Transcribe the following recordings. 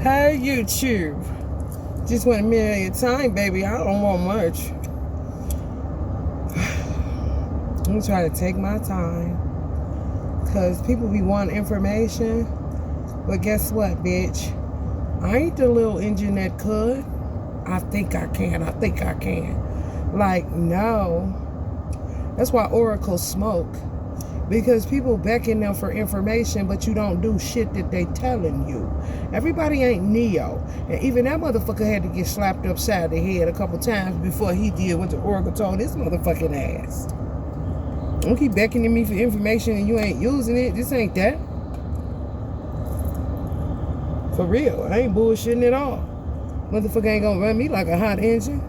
Hey YouTube, just want a minute at a time, baby. I don't want much. I'm trying to take my time, cause people be wanting information, but guess what, bitch? I ain't the little engine that could. I think I can. Like, no. That's why Oracle smoke. Because people beckon them for information, but you don't do shit that they telling you. Everybody ain't Neo. And even that motherfucker had to get slapped upside the head a couple times before he did what the Oracle told his motherfucking ass. Don't keep beckoning me for information and you ain't using it. This ain't that. For real. I ain't bullshitting at all. Motherfucker ain't gonna run me like a hot engine.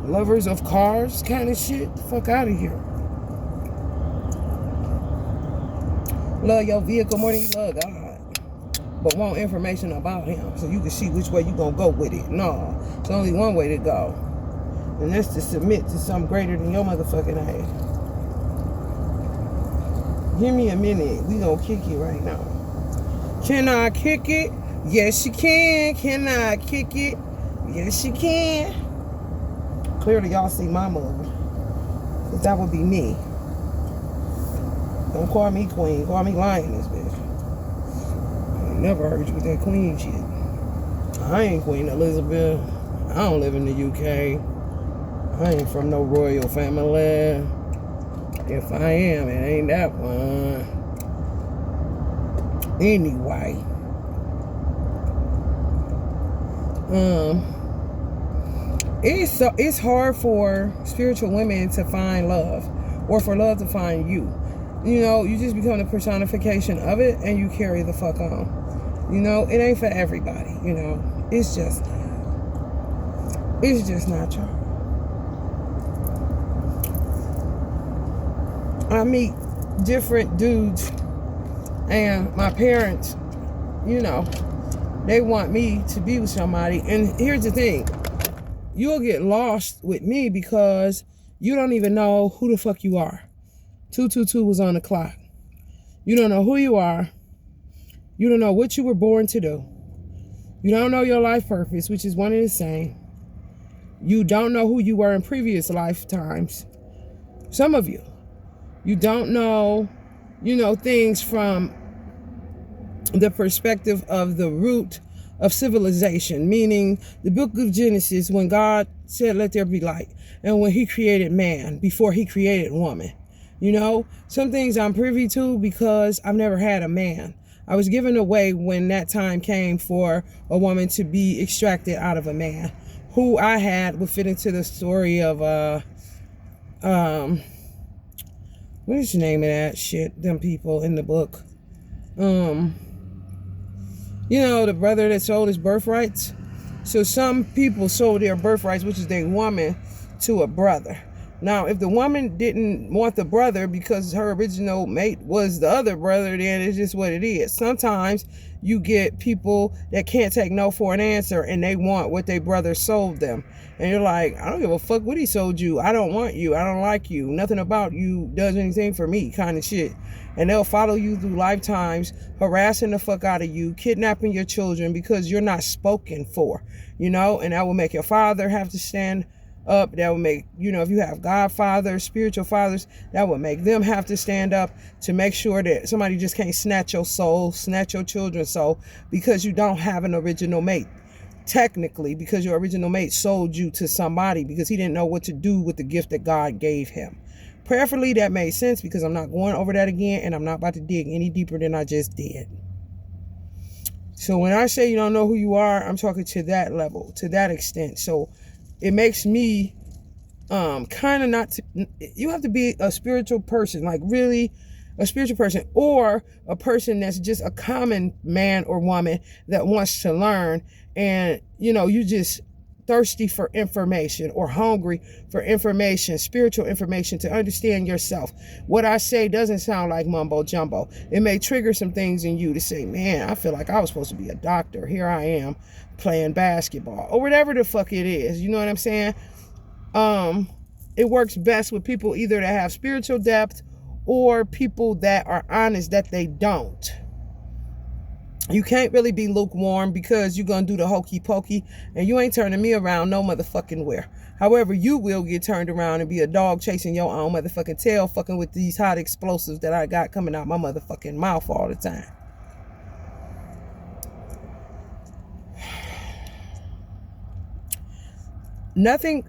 Lovers of cars kind of shit. Fuck out of here. Love your vehicle more than you love God, but want information about him so you can see which way you gonna go with it. No, it's only one way to go, and that's to submit to something greater than your motherfucking ass. Give me a minute, we gonna kick it right now. Can I kick it? Yes you can. Can I kick it? Yes you can. Clearly y'all see my move, because that would be me. Don't call me queen, call me lioness, bitch. I ain't never heard you with that queen shit. I ain't Queen Elizabeth. I don't live in the UK. I ain't from no royal family. If I am, it ain't that one. Anyway. It's hard for spiritual women to find love, or for love to find you. You know, you just become the personification of it, and you carry the fuck on. You know, it ain't for everybody. You know, it's just not true. I meet different dudes, and my parents, you know, they want me to be with somebody. And here's the thing. You'll get lost with me because you don't even know who the fuck you are. 222 was on the clock. You don't know who you are. You don't know what you were born to do. You don't know your life purpose, which is one and the same. You don't know who you were in previous lifetimes. Some of you. You don't know, things from the perspective of the root of civilization, meaning the book of Genesis, when God said, let there be light, and when he created man before he created woman. You know, some things I'm privy to because I've never had a man. I was given away when that time came for a woman to be extracted out of a man. Who I had would fit into the story of, what is the name of that shit? Them people in the book. The brother that sold his birthrights. So some people sold their birthrights, which is their woman, to a brother. Now, if the woman didn't want the brother because her original mate was the other brother, then it's just what it is. Sometimes you get people that can't take no for an answer, and they want what their brother sold them. And you're like, I don't give a fuck what he sold you. I don't want you. I don't like you. Nothing about you does anything for me, kind of shit. And they'll follow you through lifetimes, harassing the fuck out of you, kidnapping your children because you're not spoken for, and that will make your father have to stand up. That will make, if you have godfathers, spiritual fathers, that will make them have to stand up to make sure that somebody just can't snatch your soul, snatch your children's soul, because you don't have an original mate. Technically, because your original mate sold you to somebody because he didn't know what to do with the gift that God gave him. Prayerfully, that made sense, because I'm not going over that again, and I'm not about to dig any deeper than I just did. So when I say you don't know who you are, I'm talking to that level, to that extent. So it makes me kind of not to, you have to be a spiritual person, like really a spiritual person, or a person that's just a common man or woman that wants to learn, and you just thirsty for information or hungry for information, spiritual information, to understand yourself. What I say doesn't sound like mumbo jumbo. It may trigger some things in you to say, man, I feel like I was supposed to be a doctor. Here I am playing basketball, or whatever the fuck it is. You know what I'm saying? It works best with people either that have spiritual depth or people that are honest that they don't. You can't really be lukewarm because you're going to do the hokey pokey and you ain't turning me around no motherfucking where. However, you will get turned around and be a dog chasing your own motherfucking tail, fucking with these hot explosives that I got coming out my motherfucking mouth all the time. Nothing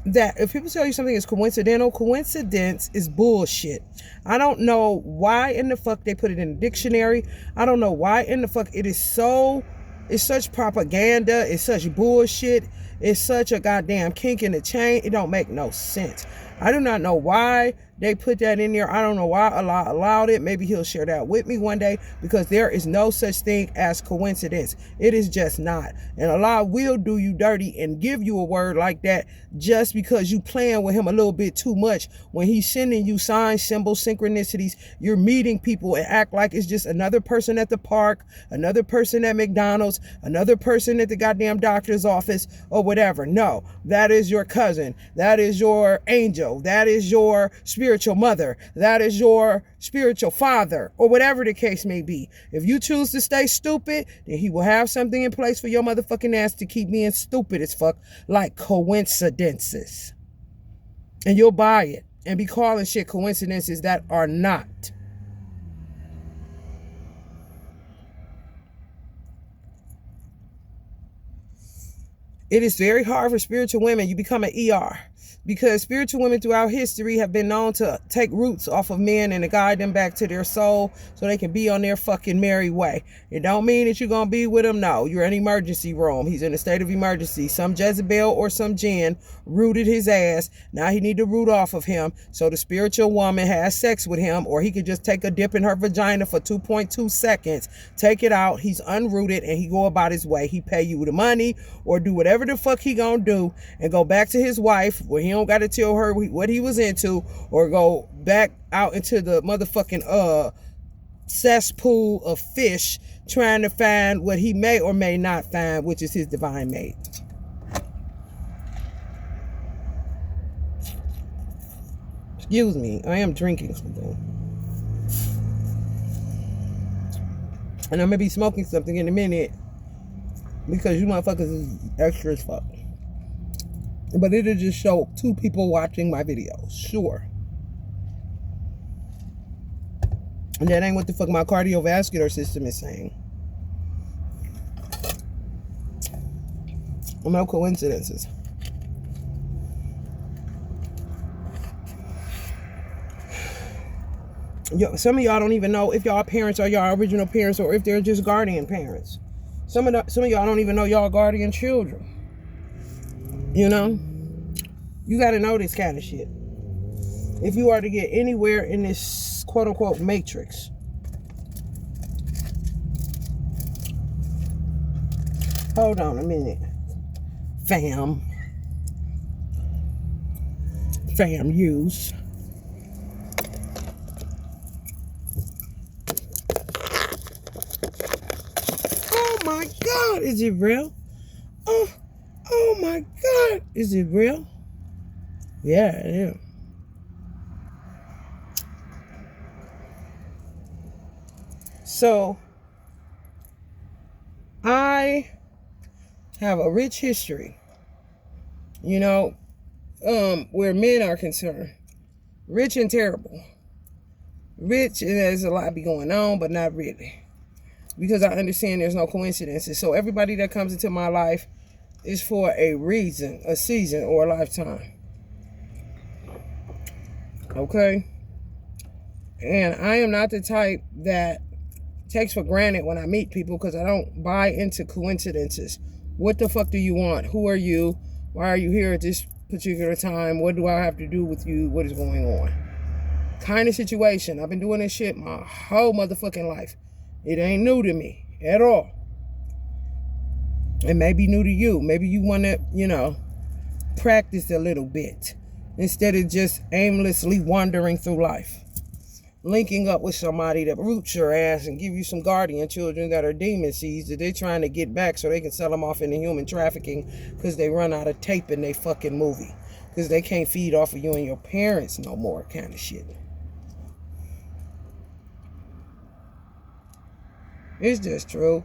that, if people tell you something is coincidental, coincidence is bullshit. I don't know why in the fuck they put it in the dictionary. I don't know why in the fuck it is so, it's such propaganda, it's such bullshit, it's such a goddamn kink in the chain. It don't make no sense. I do not know why they put that in there. I don't know why Allah allowed it. Maybe he'll share that with me one day, because there is no such thing as coincidence. It is just not. And Allah will do you dirty and give you a word like that just because you playing with him a little bit too much. When he's sending you signs, symbols, synchronicities, you're meeting people and act like it's just another person at the park, another person at McDonald's, another person at the goddamn doctor's office or whatever. No, that is your cousin. That is your angel. That is your spiritual mother. That is your spiritual father, or whatever the case may be. If you choose to stay stupid, then he will have something in place for your motherfucking ass to keep being stupid as fuck, like coincidences. And you'll buy it and be calling shit coincidences that are not. It is very hard for spiritual women. You become an ER. Because spiritual women throughout history have been known to take roots off of men and to guide them back to their soul so they can be on their fucking merry way. It don't mean that you're going to be with him. No, you're in emergency room. He's in a state of emergency. Some Jezebel or some jinn rooted his ass. Now he need to root off of him so the spiritual woman has sex with him, or he could just take a dip in her vagina for 2.2 seconds, take it out, he's unrooted, and he go about his way. He pay you the money or do whatever the fuck he gonna do and go back to his wife where he don't got to tell her what he was into, or go back out into the motherfucking cesspool of fish trying to find what he may or may not find, which is his divine mate. Excuse me, I am drinking something. And I'm gonna be smoking something in a minute because you motherfuckers is extra as fuck. But it'll just show 2 people watching my videos, sure. And that ain't what the fuck my cardiovascular system is saying. No coincidences. Some of y'all don't even know if y'all parents are y'all original parents or if they're just guardian parents. Some of y'all don't even know y'all guardian children. You know? You got to know this kind of shit. If you are to get anywhere in this quote-unquote matrix. Hold on a minute. Fam use. Oh my God, is it real? Oh my God, is it real? Yeah, it is. So, I have a rich history, you know, where men are concerned. Rich and terrible. Rich, and there's a lot be going on, but not really. Because I understand there's no coincidences. So everybody that comes into my life is for a reason, a season, or a lifetime. Okay? And I am not the type that takes for granted when I meet people, because I don't buy into coincidences. What the fuck do you want? Who are you? Why are you here at this particular time? What do I have to do with you? What is going on? Kind of situation. I've been doing this shit my whole motherfucking life. It ain't new to me at all. It may be new to you. Maybe you want to, you know, practice a little bit instead of just aimlessly wandering through life. Linking up with somebody that roots your ass and give you some guardian children that are demon seeds that they're trying to get back so they can sell them off into human trafficking because they run out of tape in their fucking movie. Because they can't feed off of you and your parents no more, kind of shit. It's just true.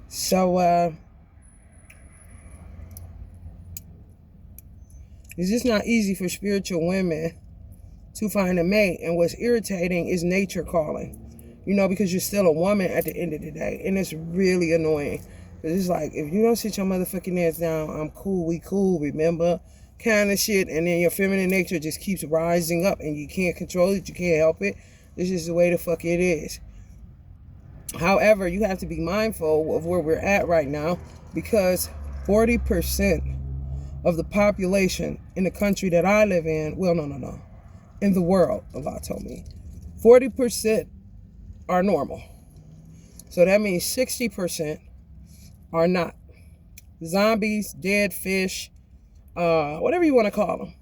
So, it's just not easy for spiritual women to find a mate. And what's irritating is nature calling. You know, because you're still a woman at the end of the day. And it's really annoying. Because it's like, if you don't sit your motherfucking ass down, I'm cool, we cool, remember? Kind of shit. And then your feminine nature just keeps rising up and you can't control it, you can't help it. It's just the way the fuck it is. However, you have to be mindful of where we're at right now, because 40% of the population in the country that I live in, well, no, in the world, Allah told me, 40% are normal. So that means 60% are not. Zombies, dead fish, whatever you want to call them.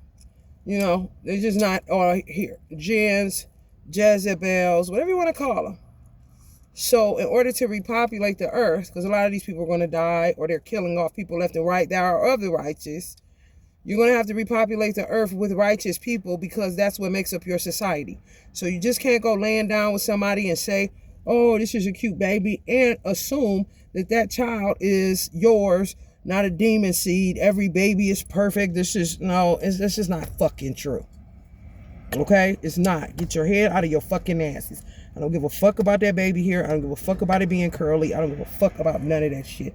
You know, they're just not all here. Jinns, Jezebels, whatever you want to call them. So in order to repopulate the earth, because a lot of these people are going to die or they're killing off people left and right that are of the righteous, you're going to have to repopulate the earth with righteous people, because that's what makes up your society. So you just can't go laying down with somebody and say, oh, this is a cute baby, and assume that that child is yours, not a demon seed. Every baby is perfect. This is just not fucking true. Okay? It's not. Get your head out of your fucking asses. I don't give a fuck about that baby here. I don't give a fuck about it being curly. I don't give a fuck about none of that shit.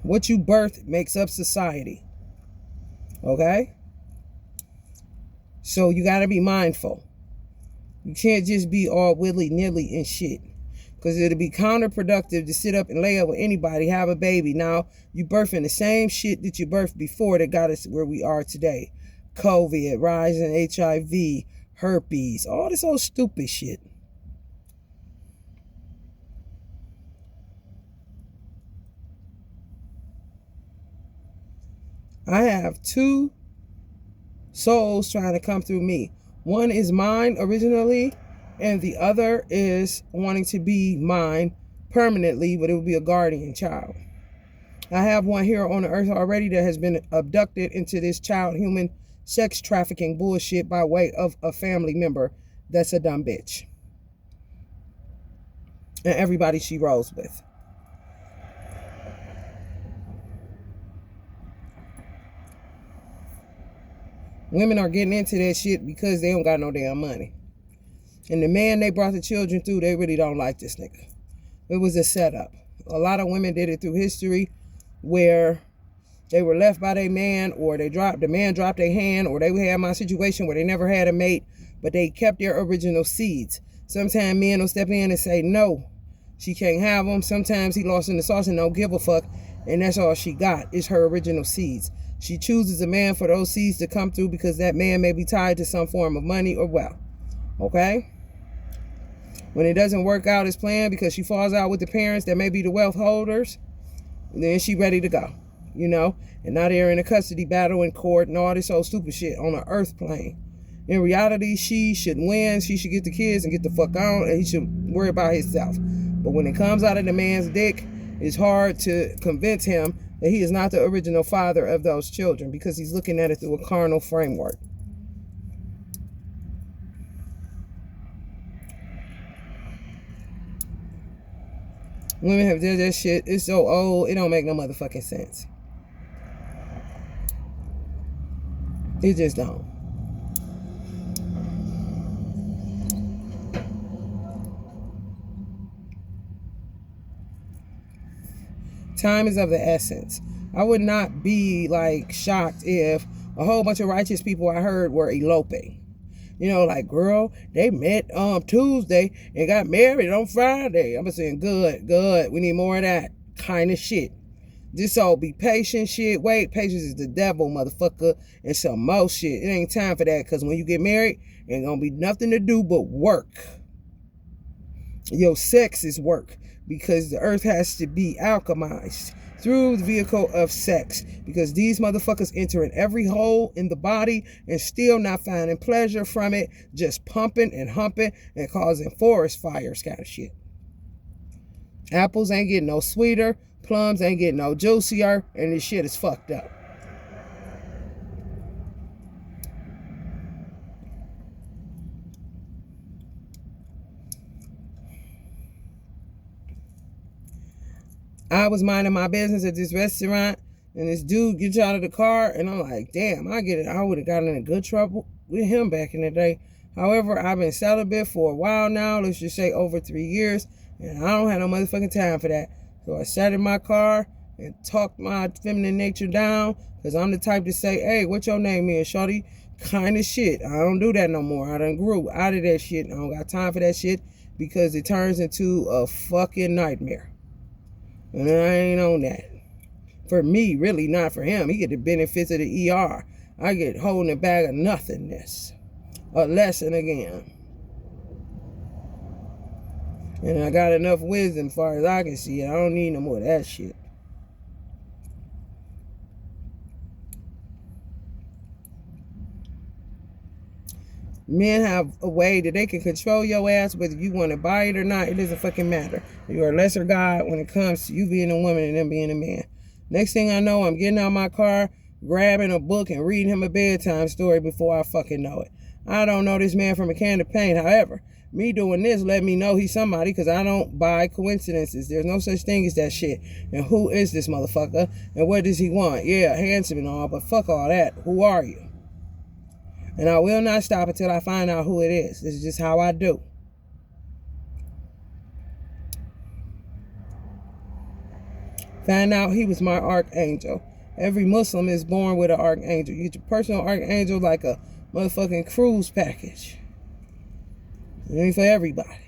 What you birth makes up society. Okay? So you got to be mindful. You can't just be all willy-nilly and shit. Because it'll be counterproductive to sit up and lay up with anybody, have a baby. Now, you birthing the same shit that you birthed before that got us where we are today. COVID, rising HIV, herpes, all this old stupid shit. I have two souls trying to come through me. One is mine originally, and the other is wanting to be mine permanently, but it will be a guardian child. I have one here on the earth already that has been abducted into this child human sex trafficking bullshit by way of a family member that's a dumb bitch. And everybody she rolls with. Women are getting into that shit because they don't got no damn money. And the man they brought the children through, they really don't like this nigga. It was a setup. A lot of women did it through history where they were left by their man, or the man dropped their hand, or they had my situation where they never had a mate, but they kept their original seeds. Sometimes men will step in and say, no, she can't have them. Sometimes he lost in the sauce and don't give a fuck, and that's all she got is her original seeds. She chooses a man for those seeds to come through because that man may be tied to some form of money or wealth. Okay? When it doesn't work out as planned because she falls out with the parents that may be the wealth holders, then she ready to go. You know? And now they're in a custody battle in court and all this old stupid shit on an earth plane. In reality, she should win. She should get the kids and get the fuck on, and he should worry about himself. But when it comes out of the man's dick, it's hard to convince him that he is not the original father of those children because he's looking at it through a carnal framework. Women have done that shit. It's so old, it don't make no motherfucking sense. It just don't. Time is of the essence. I would not be like shocked if a whole bunch of righteous people I heard were eloping. You know, like, girl, they met Tuesday and got married on Friday. I'm saying, good. We need more of that kind of shit. This all be patient shit. Wait, patience is the devil, motherfucker, and some more shit. It ain't time for that, because when you get married, ain't gonna be nothing to do but work. Your sex is work, because the earth has to be alchemized through the vehicle of sex, because these motherfuckers enter in every hole in the body and still not finding pleasure from it, just pumping and humping and causing forest fires kind of shit. Apples ain't getting no sweeter, plums ain't getting no juicier, and this shit is fucked up. I was minding my business at this restaurant, and this dude gets out of the car, and I'm like, damn, I get it. I would have gotten in good trouble with him back in the day. However, I've been celibate for a while now, let's just say over 3 years, and I don't have no motherfucking time for that. So I sat in my car and talked my feminine nature down, because I'm the type to say, hey, what your name is, shorty? Kind of shit. I don't do that no more. I done grew out of that shit. I don't got time for that shit, because it turns into a fucking nightmare. And I ain't on that. For me, really, not for him. He get the benefits of the ER. I get holding a bag of nothingness. A lesson again. And I got enough wisdom as far as I can see. I don't need no more of that shit. Men have a way that they can control your ass, whether you want to buy it or not. It doesn't fucking matter. You're a lesser god when it comes to you being a woman and them being a man. Next thing I know, I'm getting out of my car, grabbing a book and reading him a bedtime story before I fucking know it. I don't know this man from a can of paint. However, me doing this let me know he's somebody, because I don't buy coincidences. There's no such thing as that shit. And who is this motherfucker? And what does he want? Yeah, handsome and all, but fuck all that. Who are you? And I will not stop until I find out who it is. This is just how I do. Find out he was my archangel. Every Muslim is born with an archangel. You get your personal archangel like a motherfucking cruise package. It ain't for everybody.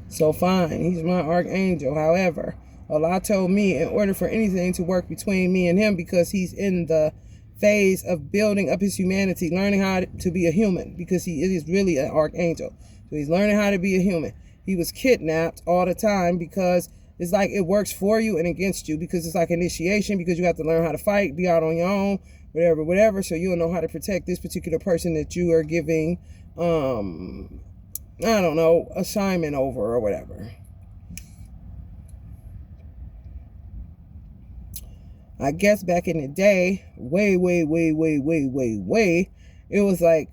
So fine, he's my archangel. However, Allah told me in order for anything to work between me and him, because he's in the phase of building up his humanity, learning how to be a human, because he is really an archangel. So he's learning how to be a human. He was kidnapped all the time, because it's like it works for you and against you, because it's like initiation, because you have to learn how to fight, be out on your own, whatever. So you'll know how to protect this particular person that you are giving, I don't know, assignment over or whatever. I guess back in the day, way, it was like,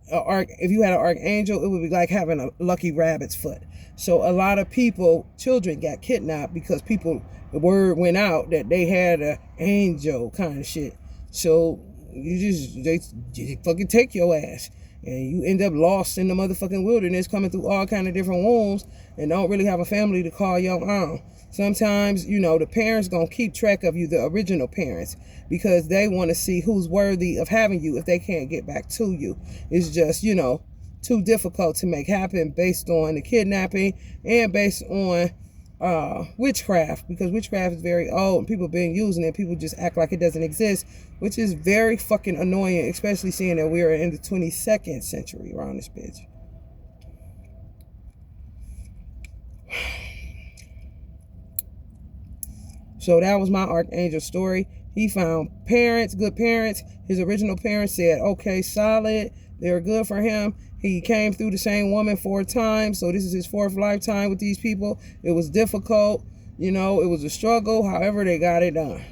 if you had an archangel, it would be like having a lucky rabbit's foot. So a lot of people, children got kidnapped because the word went out that they had an angel kind of shit. So they fucking take your ass. And you end up lost in the motherfucking wilderness, coming through all kind of different wombs, and don't really have a family to call your own. Sometimes, the parents gonna keep track of you, the original parents, because they want to see who's worthy of having you if they can't get back to you. It's just, too difficult to make happen based on the kidnapping and based on witchcraft, because witchcraft is very old and people been using it. People just act like it doesn't exist, which is very fucking annoying, especially seeing that we are in the 22nd century around this bitch. So that was my archangel story. He found parents, good parents. His original parents said, okay, solid. They're good for him. He came through the same woman 4 times. So this is his 4th lifetime with these people. It was difficult. It was a struggle. However, they got it done.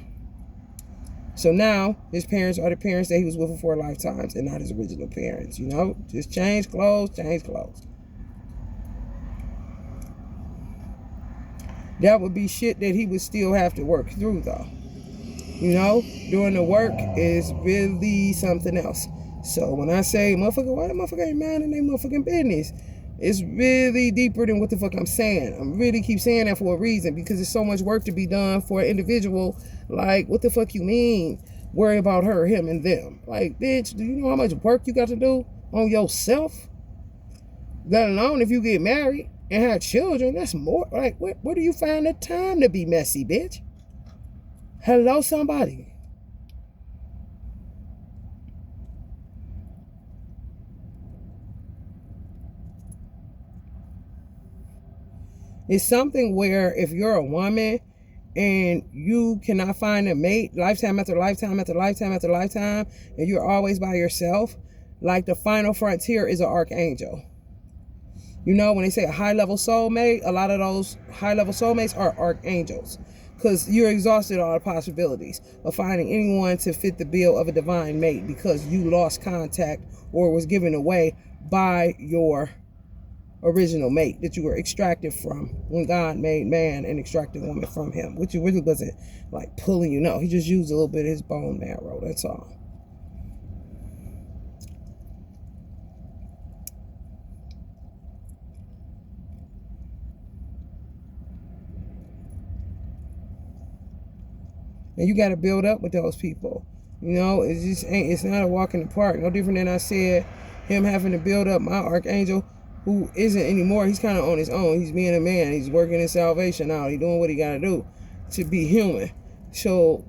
So now his parents are the parents that he was with for 4 lifetimes and not his original parents. Just change clothes. That would be shit that he would still have to work through, though. Doing the work is really something else. So when I say, motherfucker, why the motherfucker ain't minding their motherfucking business? It's really deeper than what the fuck I'm saying. I'm really keep saying that for a reason, because there's so much work to be done for an individual. Like, what the fuck you mean? Worry about her, him, and them. Like, bitch, do you know how much work you got to do on yourself? Let alone if you get married and have children. That's more, like, where do you find the time to be messy, bitch? Hello, somebody. It's something where if you're a woman and you cannot find a mate lifetime after lifetime after lifetime after lifetime, and you're always by yourself, like the final frontier is an archangel. When they say a high-level soulmate, a lot of those high-level soulmates are archangels. because you're exhausted all the possibilities of finding anyone to fit the bill of a divine mate because you lost contact or was given away by your original mate that you were extracted from when God made man and extracted woman from him, which really wasn't like pulling you. No, he just used a little bit of his bone marrow. That's all. And you got to build up with those people. You know, it just ain't, it's not a walk in the park. No different than I said, him having to build up my archangel, who isn't anymore. He's kind of on his own. He's being a man. He's working his salvation out. He's doing what he got to do to be human. So,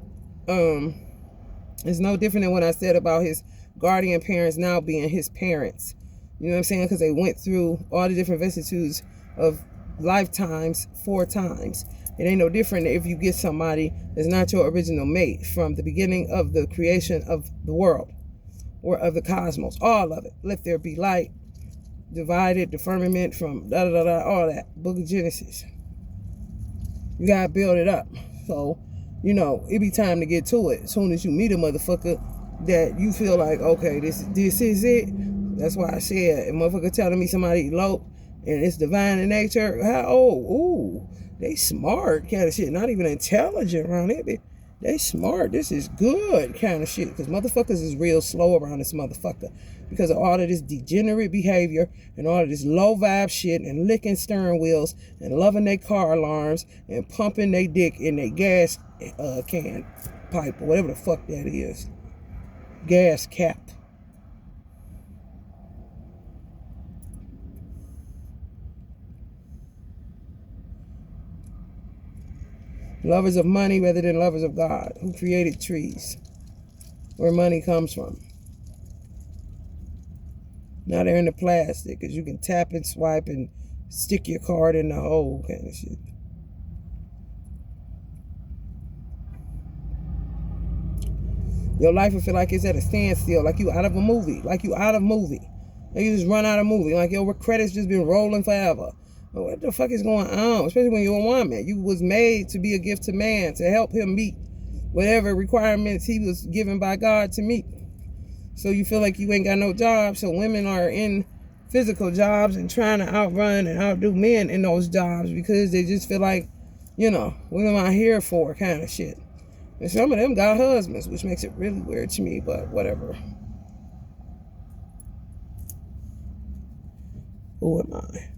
it's no different than what I said about his guardian parents now being his parents. You know what I'm saying? Because they went through all the different vicissitudes of lifetimes 4 times. It ain't no different if you get somebody that's not your original mate from the beginning of the creation of the world or of the cosmos. All of it. Let there be light. Divided the firmament from da-da-da-da, all that. Book of Genesis. You gotta build it up. So, you know, it be time to get to it. As soon as you meet a motherfucker that you feel like, okay, this is it. That's why I said, a motherfucker telling me somebody eloped and it's divine in nature. How ooh, they smart kind of shit. Not even intelligent around it. They smart. This is good kind of shit. Because motherfuckers is real slow around this motherfucker. Because of all of this degenerate behavior and all of this low vibe shit and licking steering wheels and loving their car alarms and pumping their dick in their gas can pipe or whatever the fuck that is. Gas cap. Lovers of money rather than lovers of God. Who created trees? Where money comes from. Now they're into plastic because you can tap and swipe and stick your card in the hole kind of shit. Your life will feel like it's at a standstill, like you out of a movie, like you just run out of movie, like your credits just been rolling forever. What the fuck is going on? Especially when you're a woman. You was made to be a gift to man, to help him meet whatever requirements he was given by God to meet. So you feel like you ain't got no job. So women are in physical jobs and trying to outrun and outdo men in those jobs because they just feel like, you know, what am I here for kind of shit. And some of them got husbands, which makes it really weird to me, but whatever. Who am I?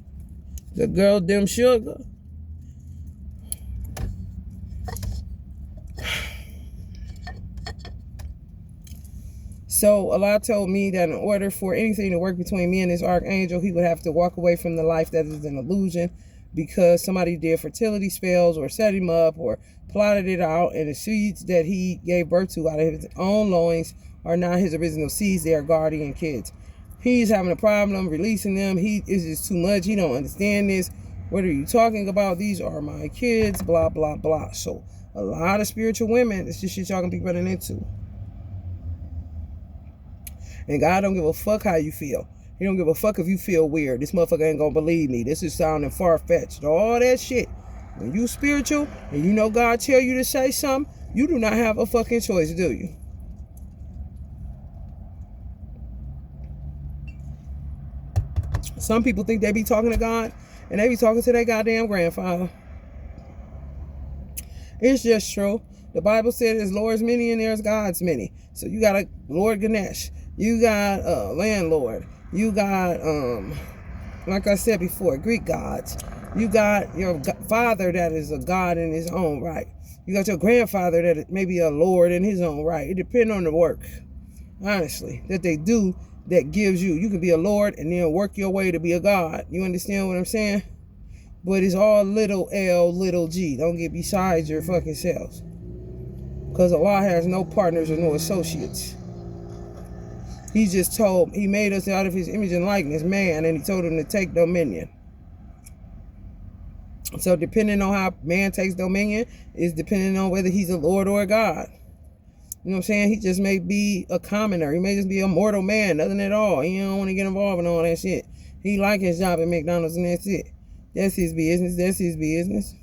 The girl Dim Sugar. So Allah told me that in order for anything to work between me and this archangel, he would have to walk away from the life that is an illusion because somebody did fertility spells or set him up or plotted it out, and the seeds that he gave birth to out of his own loins are not his original seeds. They are guardian kids. He's having a problem releasing them. He is just too much. He don't understand this. What are you talking about? These are my kids, blah, blah, blah. So a lot of spiritual women, it's just shit y'all gonna be running into. And God don't give a fuck how you feel. He don't give a fuck if you feel weird. This motherfucker ain't gonna believe me. This is sounding far-fetched. All that shit. When you spiritual and you know God tell you to say something, you do not have a fucking choice, do you? Some people think they be talking to God and they be talking to their goddamn grandfather. It's just true. The Bible said there's Lord's many and there's God's many. So you got a Lord Ganesh. You got a landlord. You got, like I said before, Greek gods. You got your father that is a god in his own right. You got your grandfather that may be a lord in his own right. It depends on the work, honestly, that they do that gives you. You can be a lord and then work your way to be a god. You understand what I'm saying? But it's all little L, little G. Don't get beside your fucking selves. Because Allah has no partners or no associates. He just told, he made us out of his image and likeness, man, and he told him to take dominion. So depending on how man takes dominion is depending on whether he's a Lord or a God. You know what I'm saying? He just may be a commoner. He may just be a mortal man, nothing at all. He don't want to get involved in all that shit. He like his job at McDonald's and that's it. That's his business. That's his business.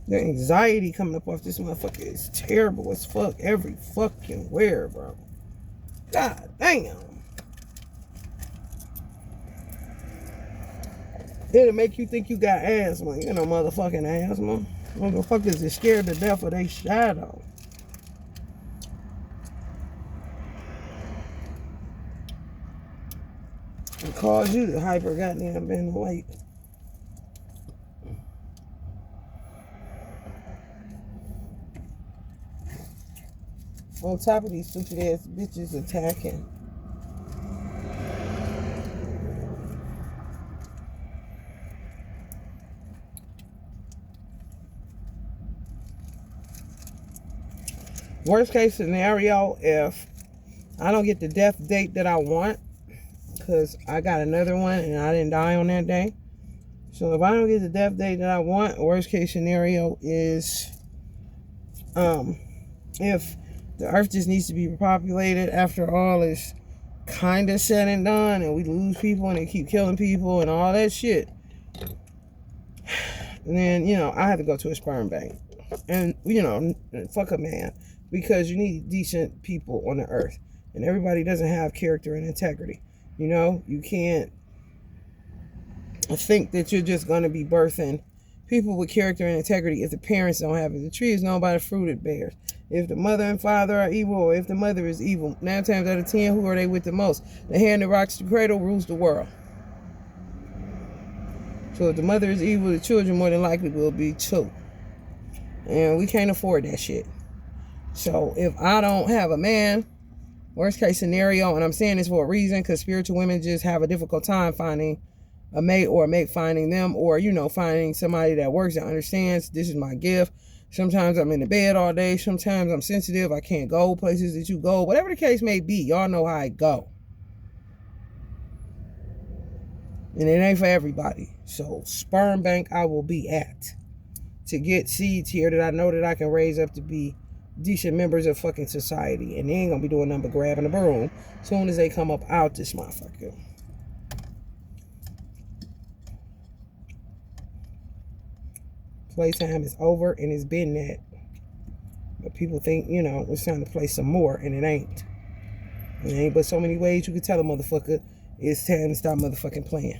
The anxiety coming up off this motherfucker is terrible as fuck every fucking where, bro. God damn. It'll make you think you got asthma. You know, motherfucking asthma. Motherfuckers is scared to death of their shadow. It cause you to hyper goddamn bend weight. On top of these stupid ass bitches attacking. Worst case scenario, if I don't get the death date that I want, because I got another one and I didn't die on that day. So if I don't get the death date that I want, worst case scenario is if the earth just needs to be repopulated after all is kind of said and done, and we lose people and they keep killing people and all that shit, and then, you know, I have to go to a sperm bank. And, you know, fuck a man, because you need decent people on the earth, and everybody doesn't have character and integrity. You know, you can't think that you're just going to be birthing people with character and integrity if the parents don't have it. The tree is known by the fruit it bears. If the mother and father are evil, or if the mother is evil, 9 times out of 10, who are they with the most? The hand that rocks the cradle rules the world. So if the mother is evil, the children more than likely will be too. And we can't afford that shit. So if I don't have a man, worst case scenario, and I'm saying this for a reason, because spiritual women just have a difficult time finding a mate, or a mate finding them, or, you know, finding somebody that works, that understands this is my gift. Sometimes I'm in the bed all day. Sometimes I'm sensitive. I can't go places that you go. Whatever the case may be, y'all know how I go. And it ain't for everybody. So sperm bank I will be at to get seeds here that I know that I can raise up to be decent members of fucking society. And they ain't gonna be doing nothing but grabbing a broom as soon as they come up out this motherfucker. Playtime is over, and it's been that. But people think, you know, it's time to play some more, and it ain't. It ain't but so many ways you can tell a motherfucker it's time to stop motherfucking playing.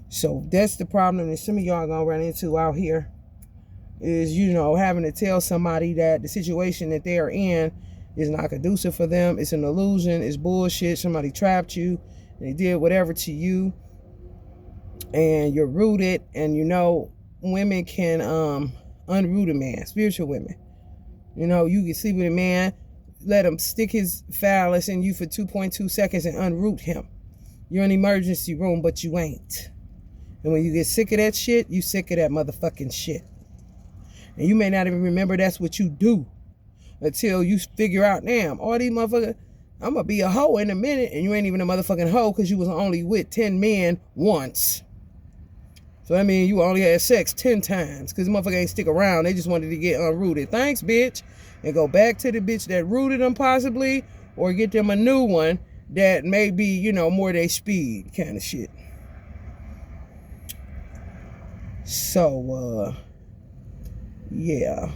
So that's the problem that some of y'all gonna run into out here, is, you know, having to tell somebody that the situation that they are in is not conducive for them. It's an illusion. It's bullshit. Somebody trapped you, and they did whatever to you, and you're rooted. And, you know, women can unroot a man, spiritual women. You know, you can sleep with a man, let him stick his phallus in you for 2.2 seconds and unroot him. You're in an emergency room, but you ain't. And when you get sick of that shit, you sick of that motherfucking shit. And you may not even remember that's what you do until you figure out, damn, all these motherfuckers, I'm going to be a hoe in a minute, and you ain't even a motherfucking hoe because you was only with 10 men once. So that means you only had sex 10 times because the motherfucker ain't stick around. They just wanted to get unrooted. Thanks, bitch. And go back to the bitch that rooted them possibly, or get them a new one that may be, you know, more their speed kind of shit. So, yeah.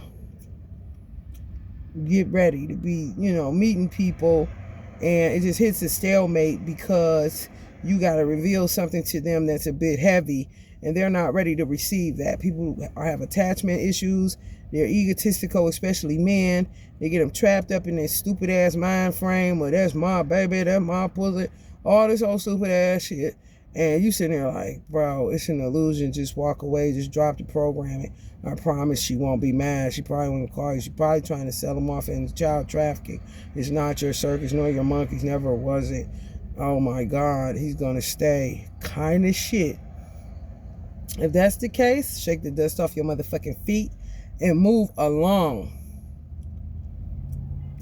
Get ready to be, you know, meeting people, and it just hits a stalemate because you got to reveal something to them that's a bit heavy, and they're not ready to receive that. People have attachment issues. They're egotistical, especially men. They get them trapped up in this stupid ass mind frame, or that's my baby, that's my pussy, all this old stupid ass shit. And you sitting there like, bro, it's an illusion. Just walk away. Just drop the programming. I promise she won't be mad. She probably won't call you. She's probably trying to sell them off in child trafficking. It's not your circus nor your monkeys. Never was it. Oh my God, he's gonna stay. Kind of shit. If that's the case, shake the dust off your motherfucking feet and move along.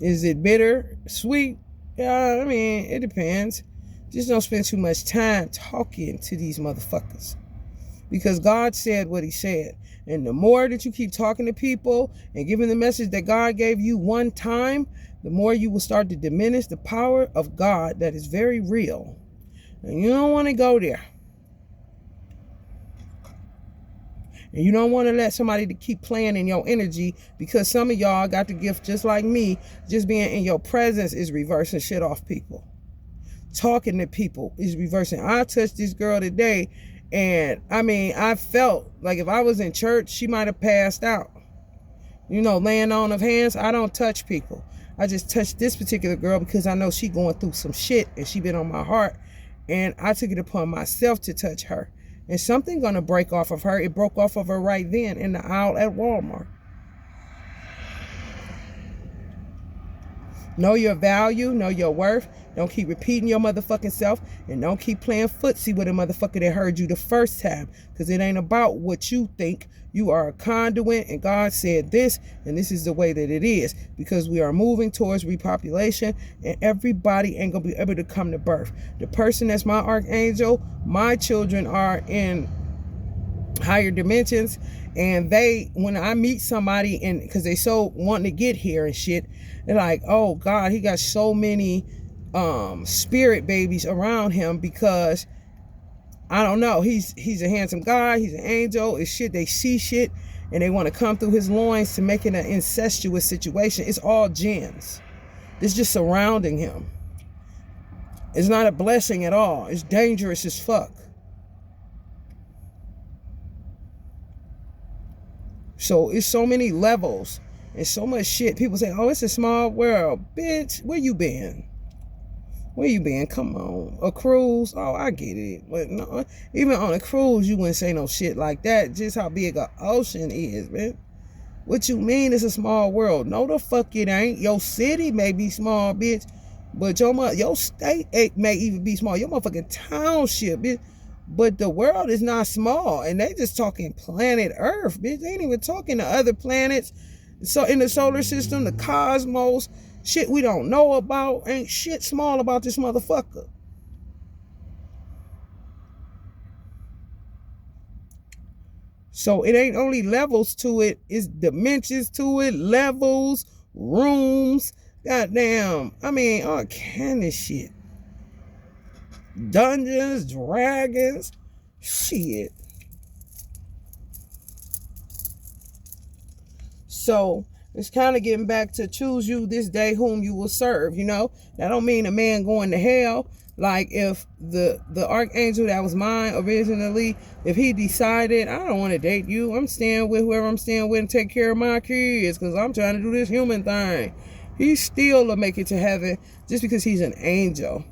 Is it bitter? Sweet? Yeah, I mean, it depends. Just don't spend too much time talking to these motherfuckers. Because God said what he said. And the more that you keep talking to people and giving the message that God gave you one time, the more you will start to diminish the power of God that is very real. And you don't want to go there. And you don't want to let somebody to keep playing in your energy, because some of y'all got the gift just like me. Just being in your presence is reversing shit off people. Talking to people is reversing. I touched this girl today, and I mean, I felt like if I was in church, she might have passed out. You know, laying on of hands. I don't touch people. I just touched this particular girl because I know she going through some shit and she been on my heart, and I took it upon myself to touch her. And something gonna break off of her. It broke off of her right then in the aisle at Walmart. Know your value, know your worth. Don't keep repeating your motherfucking self, and don't keep playing footsie with a motherfucker that heard you the first time, because it ain't about what you think. You are a conduit, and God said this, and this is the way that it is, because we are moving towards repopulation, and everybody ain't gonna be able to come to birth. The person that's my archangel, my children are in higher dimensions, and they, when I meet somebody, and because they so wanting to get here and shit, they're like, oh God, he got so many spirit babies around him, because I don't know, he's a handsome guy, he's an angel. It's shit, they see shit and they want to come through his loins to make it an incestuous situation. It's all jinns. It's just surrounding him. It's not a blessing at all. It's dangerous as fuck. So it's so many levels and so much shit. People say, oh, it's a small world. Bitch, where you been? Where you been? Come on. A cruise? Oh, I get it. But no, even on a cruise, you wouldn't say no shit like that. Just how big an ocean is, man. What you mean it's a small world? No, the fuck it ain't. Your city may be small, bitch. But your state may even be small. Your motherfucking township, bitch. But the world is not small. And they just talking planet Earth, bitch. They ain't even talking to other planets. So in the solar system, the cosmos, shit we don't know about, ain't shit small about this motherfucker. So it ain't only levels to it, it's dimensions to it, levels, rooms, goddamn, I mean, all kind of shit. Dungeons, dragons, shit. So it's kind of getting back to choose you this day whom you will serve, you know? That don't mean a man going to hell. Like if the archangel that was mine originally, if he decided, I don't want to date you, I'm staying with whoever I'm staying with and take care of my kids because I'm trying to do this human thing, he still will make it to heaven just because he's an angel.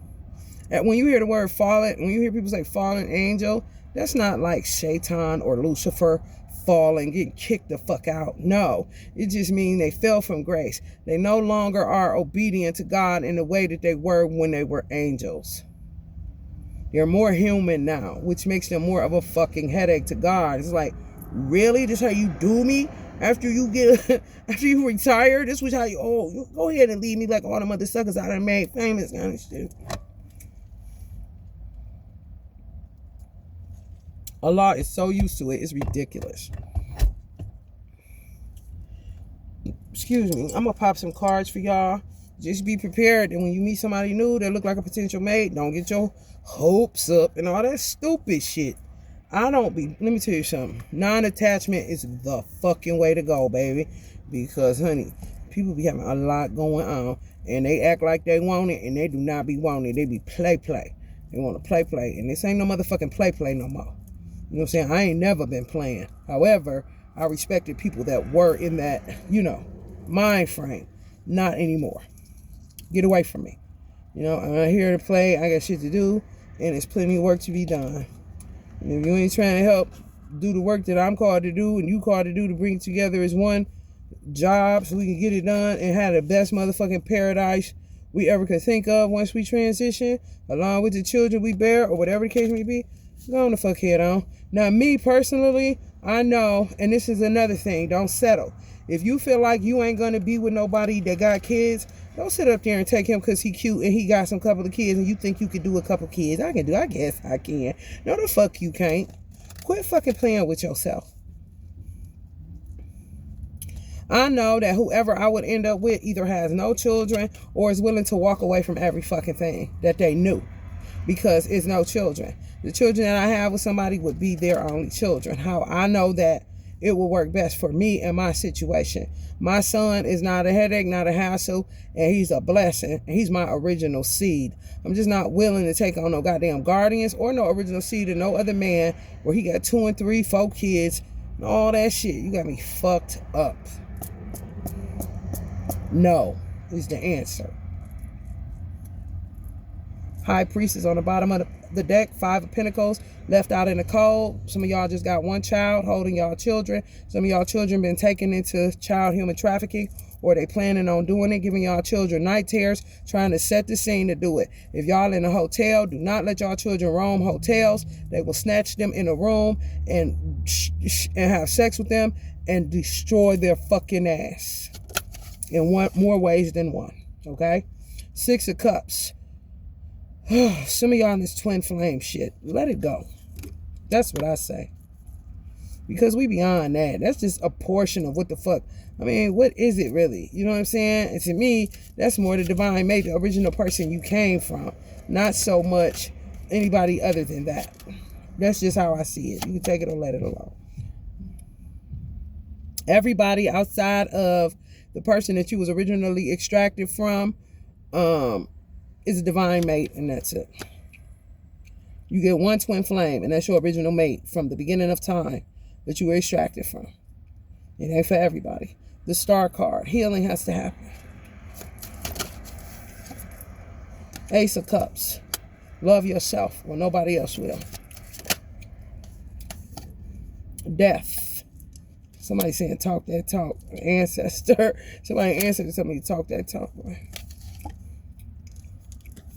And when you hear the word fallen, when you hear people say fallen angel, that's not like Shaitan or Lucifer falling, getting kicked the fuck out. No, it just means they fell from grace. They no longer are obedient to God in the way that they were when they were angels. They're more human now, which makes them more of a fucking headache to God. It's like, really? This how you do me? After you after you retire, this was how you, go ahead and leave me like all the mother suckers I done made famous kind of shit. Allah is so used to it, it's ridiculous. Excuse me, I'm gonna pop some cards for y'all. Just be prepared that when you meet somebody new that look like a potential mate, don't get your hopes up and all that stupid shit. Let me tell you something. Non-attachment is the fucking way to go, baby. Because, honey, people be having a lot going on and they act like they want it and they do not be wanting it. They be play. They want to play. And this ain't no motherfucking play no more. You know what I'm saying? I ain't never been playing. However, I respected people that were in that, mind frame. Not anymore. Get away from me. I'm not here to play. I got shit to do. And there's plenty of work to be done. And if you ain't trying to help do the work that I'm called to do and you called to do to bring together as one job so we can get it done and have the best motherfucking paradise we ever could think of once we transition, along with the children we bear or whatever the case may be, go on the fuck head on. Now, me personally, I know, and this is another thing, don't settle. If you feel like you ain't going to be with nobody that got kids, don't sit up there and take him because he cute and he got some couple of kids and you think you could do a couple kids. I guess I can. No, the fuck you can't. Quit fucking playing with yourself. I know that whoever I would end up with either has no children or is willing to walk away from every fucking thing that they knew because it's no children. The children that I have with somebody would be their only children. How I know that it will work best for me and my situation. My son is not a headache, not a hassle, and he's a blessing. He's my original seed. I'm just not willing to take on no goddamn guardians or no original seed of no other man where he got 2 and 3, 4 kids and all that shit. You got me fucked up. No is the answer. High Priestess on the bottom of the deck, 5 of Pentacles, left out in the cold. Some of y'all just got one child holding y'all children. Some of y'all children been taken into child human trafficking, or they planning on doing it, giving y'all children night terrors, trying to set the scene to do it. If y'all in a hotel, do not let y'all children roam hotels. They will snatch them in a room and have sex with them and destroy their fucking ass in more ways than one, okay? 6 of Cups. Some of y'all in this twin flame shit, let it go. That's what I say. Because we beyond that. That's just a portion of what the fuck. I mean, what is it really? You know what I'm saying? And to me, that's more the divine mate, the original person you came from. Not so much anybody other than that. That's just how I see it. You can take it or let it alone. Everybody outside of the person that you was originally extracted from is a divine mate, and that's it. You get one twin flame, and that's your original mate from the beginning of time that you were extracted from. It ain't for everybody. The Star card, healing has to happen. Ace of Cups, love yourself when nobody else will. Death. Somebody saying talk that talk. Ancestor. Somebody answered to somebody talk that talk. Boy.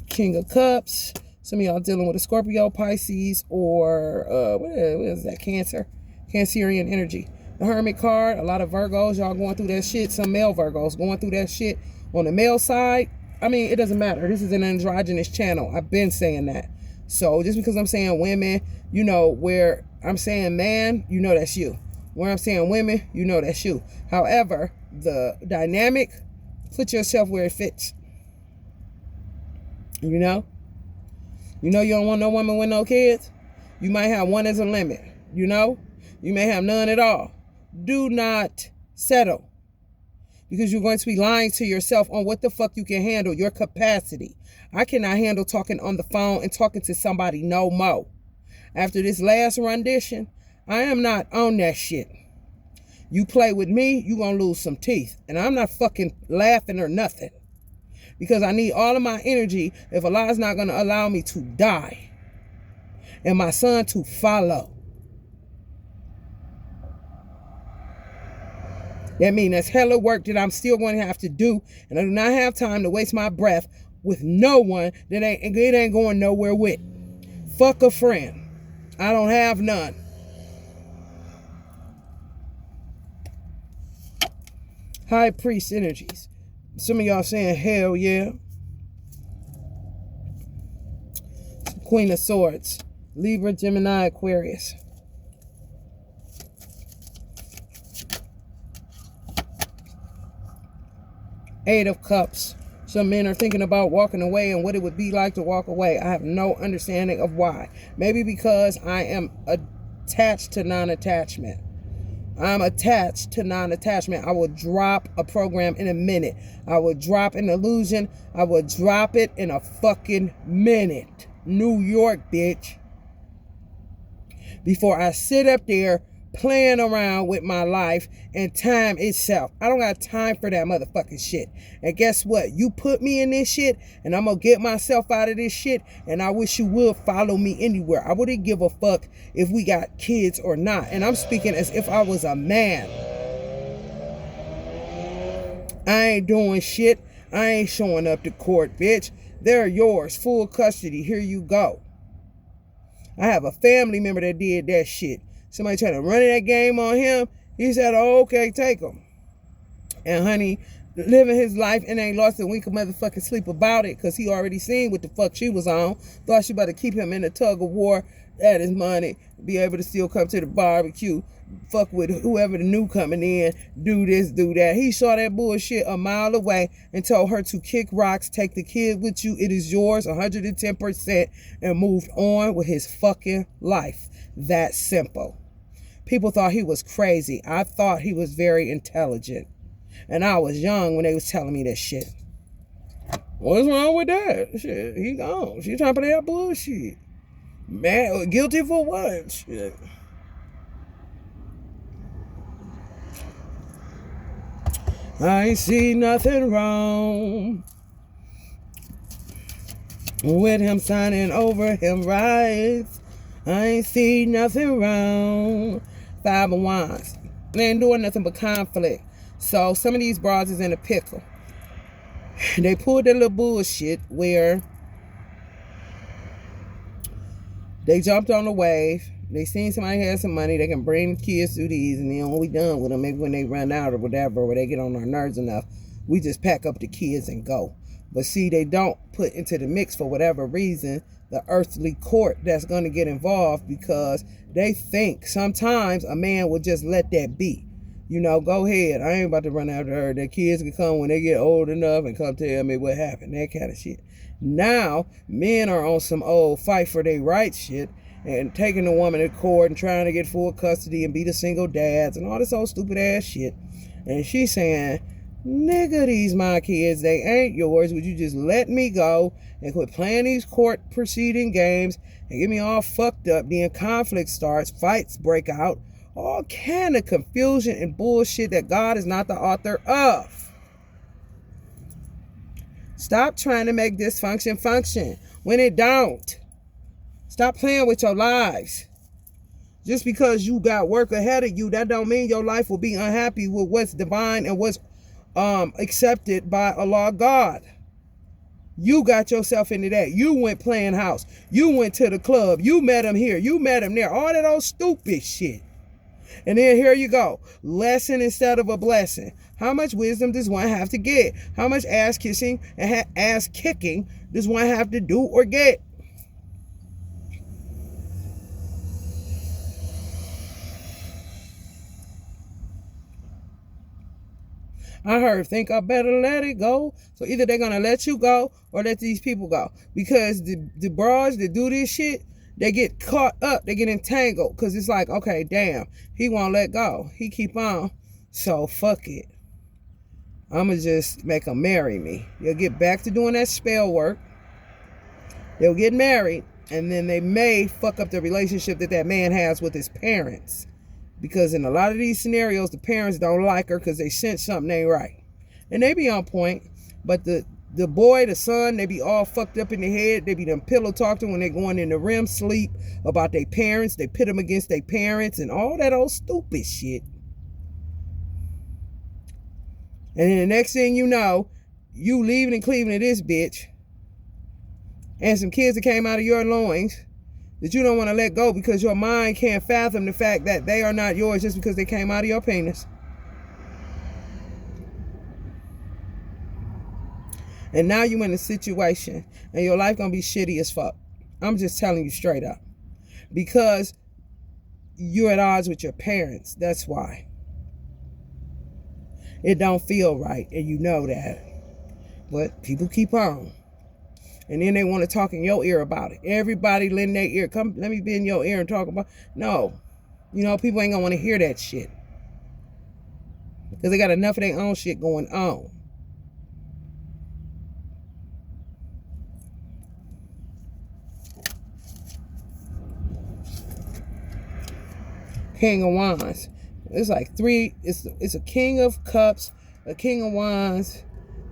King of Cups. Some of y'all dealing with a Scorpio, Pisces, or what is that? Cancer. Cancerian energy. The Hermit card. A lot of Virgos. Y'all going through that shit. Some male Virgos going through that shit. On the male side, I mean, it doesn't matter. This is an androgynous channel. I've been saying that. So just because I'm saying women, you know, where I'm saying man, you know that's you. Where I'm saying women, you know that's you. However, the dynamic, put yourself where it fits. You know you don't want no woman with no kids. You might have one as a limit. You may have none at all. Do not settle, because you're going to be lying to yourself on what the fuck you can handle, your capacity. I cannot handle talking on the phone and talking to somebody no more. After this last rendition, I am not on that shit. You play with me, you gonna lose some teeth. And I'm not fucking laughing or nothing, because I need all of my energy if Allah's not going to allow me to die and my son to follow. That means that's hella work that I'm still going to have to do, and I do not have time to waste my breath with no one that ain't going nowhere with. Fuck a friend. I don't have none. High Priest energies. Some of y'all saying, hell yeah. Queen of Swords. Libra, Gemini, Aquarius. Eight of Cups. Some men are thinking about walking away and what it would be like to walk away. I have no understanding of why. Maybe because I am attached to non-attachment. I'm attached to non-attachment. I will drop a program in a minute. I will drop an illusion. I will drop it in a fucking minute. New York, bitch. Before I sit up there playing around with my life and time itself. I don't got time for that motherfucking shit. And guess what? You put me in this shit, and I'm gonna get myself out of this shit, and I wish you would follow me anywhere. I wouldn't give a fuck if we got kids or not. And I'm speaking as if I was a man. I ain't doing shit. I ain't showing up to court, bitch. They're yours. Full custody. Here you go. I have a family member that did that shit. Somebody tried to run that game on him. He said, oh, okay, take him. And honey, living his life and ain't lost a wink of motherfucking sleep about it, because he already seen what the fuck she was on. Thought she about to keep him in a tug of war at his money, be able to still come to the barbecue, fuck with whoever the new coming in, do this, do that. He saw that bullshit a mile away and told her to kick rocks, take the kid with you, it is yours 110%, and moved on with his fucking life. That simple. People thought he was crazy. I thought he was very intelligent. And I was young when they was telling me that shit. What's wrong with that? Shit, he gone. She trying to play that bullshit. Man, guilty for what? Shit. I ain't see nothing wrong with him signing over him rights. I ain't see nothing wrong. Five of Wands. They ain't doing nothing but conflict. So some of these broads is in a pickle. They pulled that little bullshit where they jumped on the wave. They seen somebody had some money. They can bring the kids through these, and then when we done with them, maybe when they run out or whatever, or they get on our nerves enough, we just pack up the kids and go. But see, they don't put into the mix for whatever reason the earthly court that's going to get involved, because they think sometimes a man will just let that be. You know, go ahead. I ain't about to run after her. The kids can come when they get old enough and come tell me what happened. That kind of shit. Now, men are on some old fight for their rights shit and taking the woman to court and trying to get full custody and be the single dads and all this old stupid ass shit. And she's saying, nigga, these my kids, they ain't yours. Would you just let me go and quit playing these court proceeding games and get me all fucked up? Then conflict starts, fights break out, all kind of confusion and bullshit that God is not the author of. Stop trying to make dysfunction function when it don't. Stop playing with your lives. Just because you got work ahead of you, that don't mean your life will be unhappy with what's divine and what's accepted by Allah God. You got yourself into that. You went playing house. You went to the club. You met him here. You met him there. All that old stupid shit. And then here you go. Lesson instead of a blessing. How much wisdom does one have to get? How much ass kissing and ass kicking does one have to do or get? I heard, think I better let it go. So either they're going to let you go or let these people go. Because the broads that do this shit, they get caught up. They get entangled. Because it's like, okay, damn, he won't let go. He keep on. So fuck it. I'm going to just make them marry me. They'll get back to doing that spell work. They'll get married. And then they may fuck up the relationship that man has with his parents. Because in a lot of these scenarios, the parents don't like her because they sense something ain't right. And they be on point. But the boy, the son, they be all fucked up in the head. They be them pillow talking when they going into REM sleep about their parents. They pit them against their parents and all that old stupid shit. And then the next thing you know, you leaving and cleaving to this bitch. And some kids that came out of your loins that you don't want to let go because your mind can't fathom the fact that they are not yours just because they came out of your penis. And now you in a situation and your life gonna be shitty as fuck. I'm just telling you straight up. Because you're at odds with your parents. That's why. It don't feel right, and you know that. But people keep on. And then they want to talk in your ear about it. Everybody lend their ear. Come, let me be in your ear and talk about. No. You know, people ain't going to want to hear that shit. Because they got enough of their own shit going on. King of Wands. It's like three. It's a King of Cups, a King of Wands,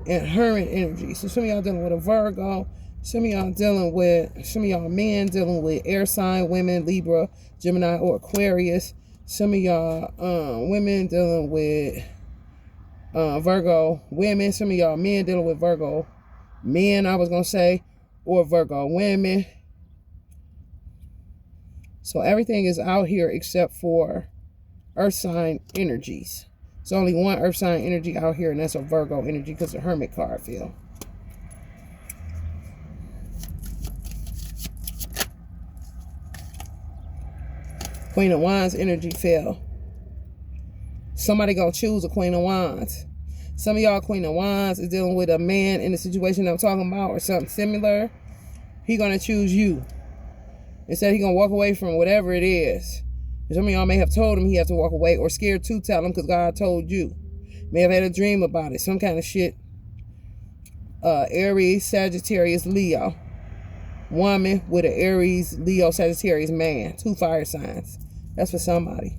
and Hermit energy. So some of y'all dealing with a Virgo. Some of y'all men dealing with air sign women, Libra, Gemini, or Aquarius. Some of y'all women dealing with Virgo women. Some of y'all men dealing with Virgo men, I was going to say, or Virgo women. So everything is out here except for earth sign energies. There's only one earth sign energy out here, and that's a Virgo energy because the Hermit card fell. Queen of Wands energy fell. Somebody gonna choose a Queen of Wands. Some of y'all Queen of Wands is dealing with a man in the situation I'm talking about or something similar. He gonna choose you. Instead he gonna walk away from whatever it is. Some of y'all may have told him he has to walk away, or scared to tell him because God told you. May have had a dream about it, some kind of shit. Aries, Sagittarius, Leo. Woman with an Aries, Leo, Sagittarius man. 2 fire signs. That's for somebody.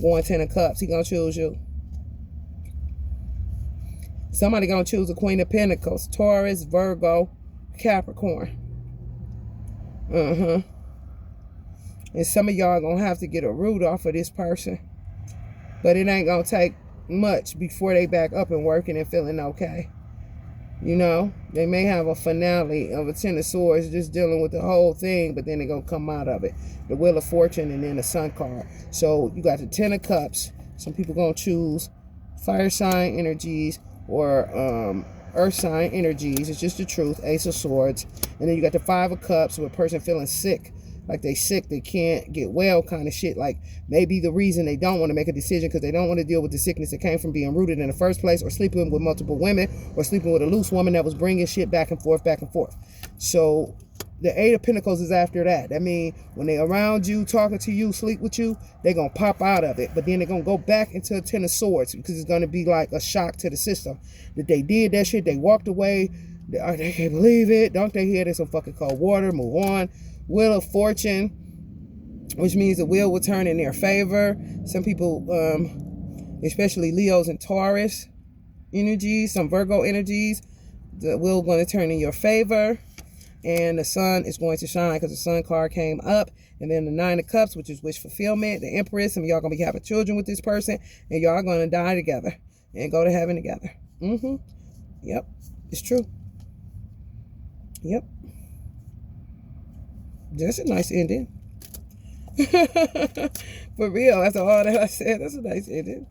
Going 10 of Cups. He gonna choose you. Somebody gonna choose the Queen of Pentacles. Taurus, Virgo, Capricorn. And some of y'all gonna have to get a root off of this person. But it ain't gonna take much before they back up and working and feeling okay. You know, they may have a finale of a 10 of Swords just dealing with the whole thing, but then they're going to come out of it. The Wheel of Fortune and then the Sun card. So you got the 10 of Cups. Some people going to choose fire sign energies or earth sign energies. It's just the truth. Ace of Swords. And then you got the 5 of Cups with a person feeling sick. Like they sick, they can't get well kind of shit. Like maybe the reason they don't want to make a decision because they don't want to deal with the sickness that came from being rooted in the first place, or sleeping with multiple women, or sleeping with a loose woman that was bringing shit back and forth, back and forth. So the 8 of Pentacles is after that. That means when they around you, talking to you, sleep with you, they're going to pop out of it. But then they're going to go back into a 10 of Swords because it's going to be like a shock to the system that they did that shit. They walked away. They can't believe it. Don't they hear there's some fucking cold water? Move on. Wheel of Fortune, which means the wheel will turn in their favor. Some people, especially Leos and Taurus energies, some Virgo energies, the wheel going to turn in your favor. And the sun is going to shine because the sun card came up. And then the 9 of Cups, which is wish fulfillment, the Empress. Some of y'all going to be having children with this person. And y'all going to die together and go to heaven together. Yep. It's true. Yep. That's a nice ending. For real, after all that I said, that's a nice ending.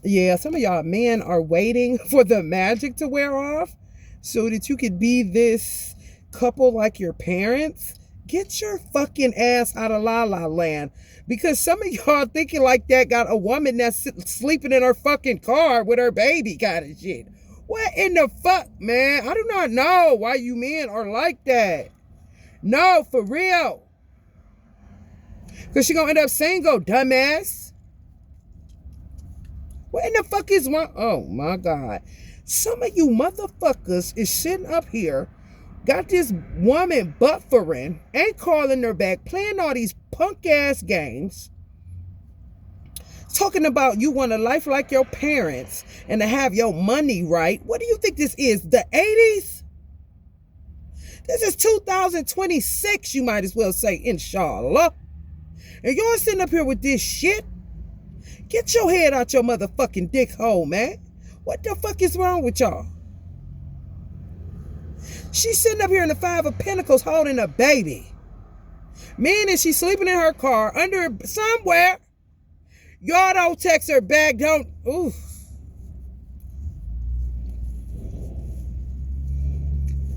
Yeah, some of y'all men are waiting for the magic to wear off so that you could be this couple like your parents. Get your fucking ass out of La La Land. Because some of y'all thinking like that got a woman that's sleeping in her fucking car with her baby kind of shit. What in the fuck, man? I do not know why you men are like that. No, for real. Because she gonna end up single, dumbass. What in the fuck is wrong? Oh, my God. Some of you motherfuckers is sitting up here, got this woman buffering, ain't calling her back, playing all these punk-ass games, talking about you want a life like your parents and to have your money right. What do you think this is? The 80s? This is 2026, you might as well say, inshallah. And y'all sitting up here with this shit? Get your head out your motherfucking dick hole, man. What the fuck is wrong with y'all? She's sitting up here in the 5 of Pentacles holding a baby. Meaning she's sleeping in her car under somewhere. Y'all don't text her back. Don't. Oof.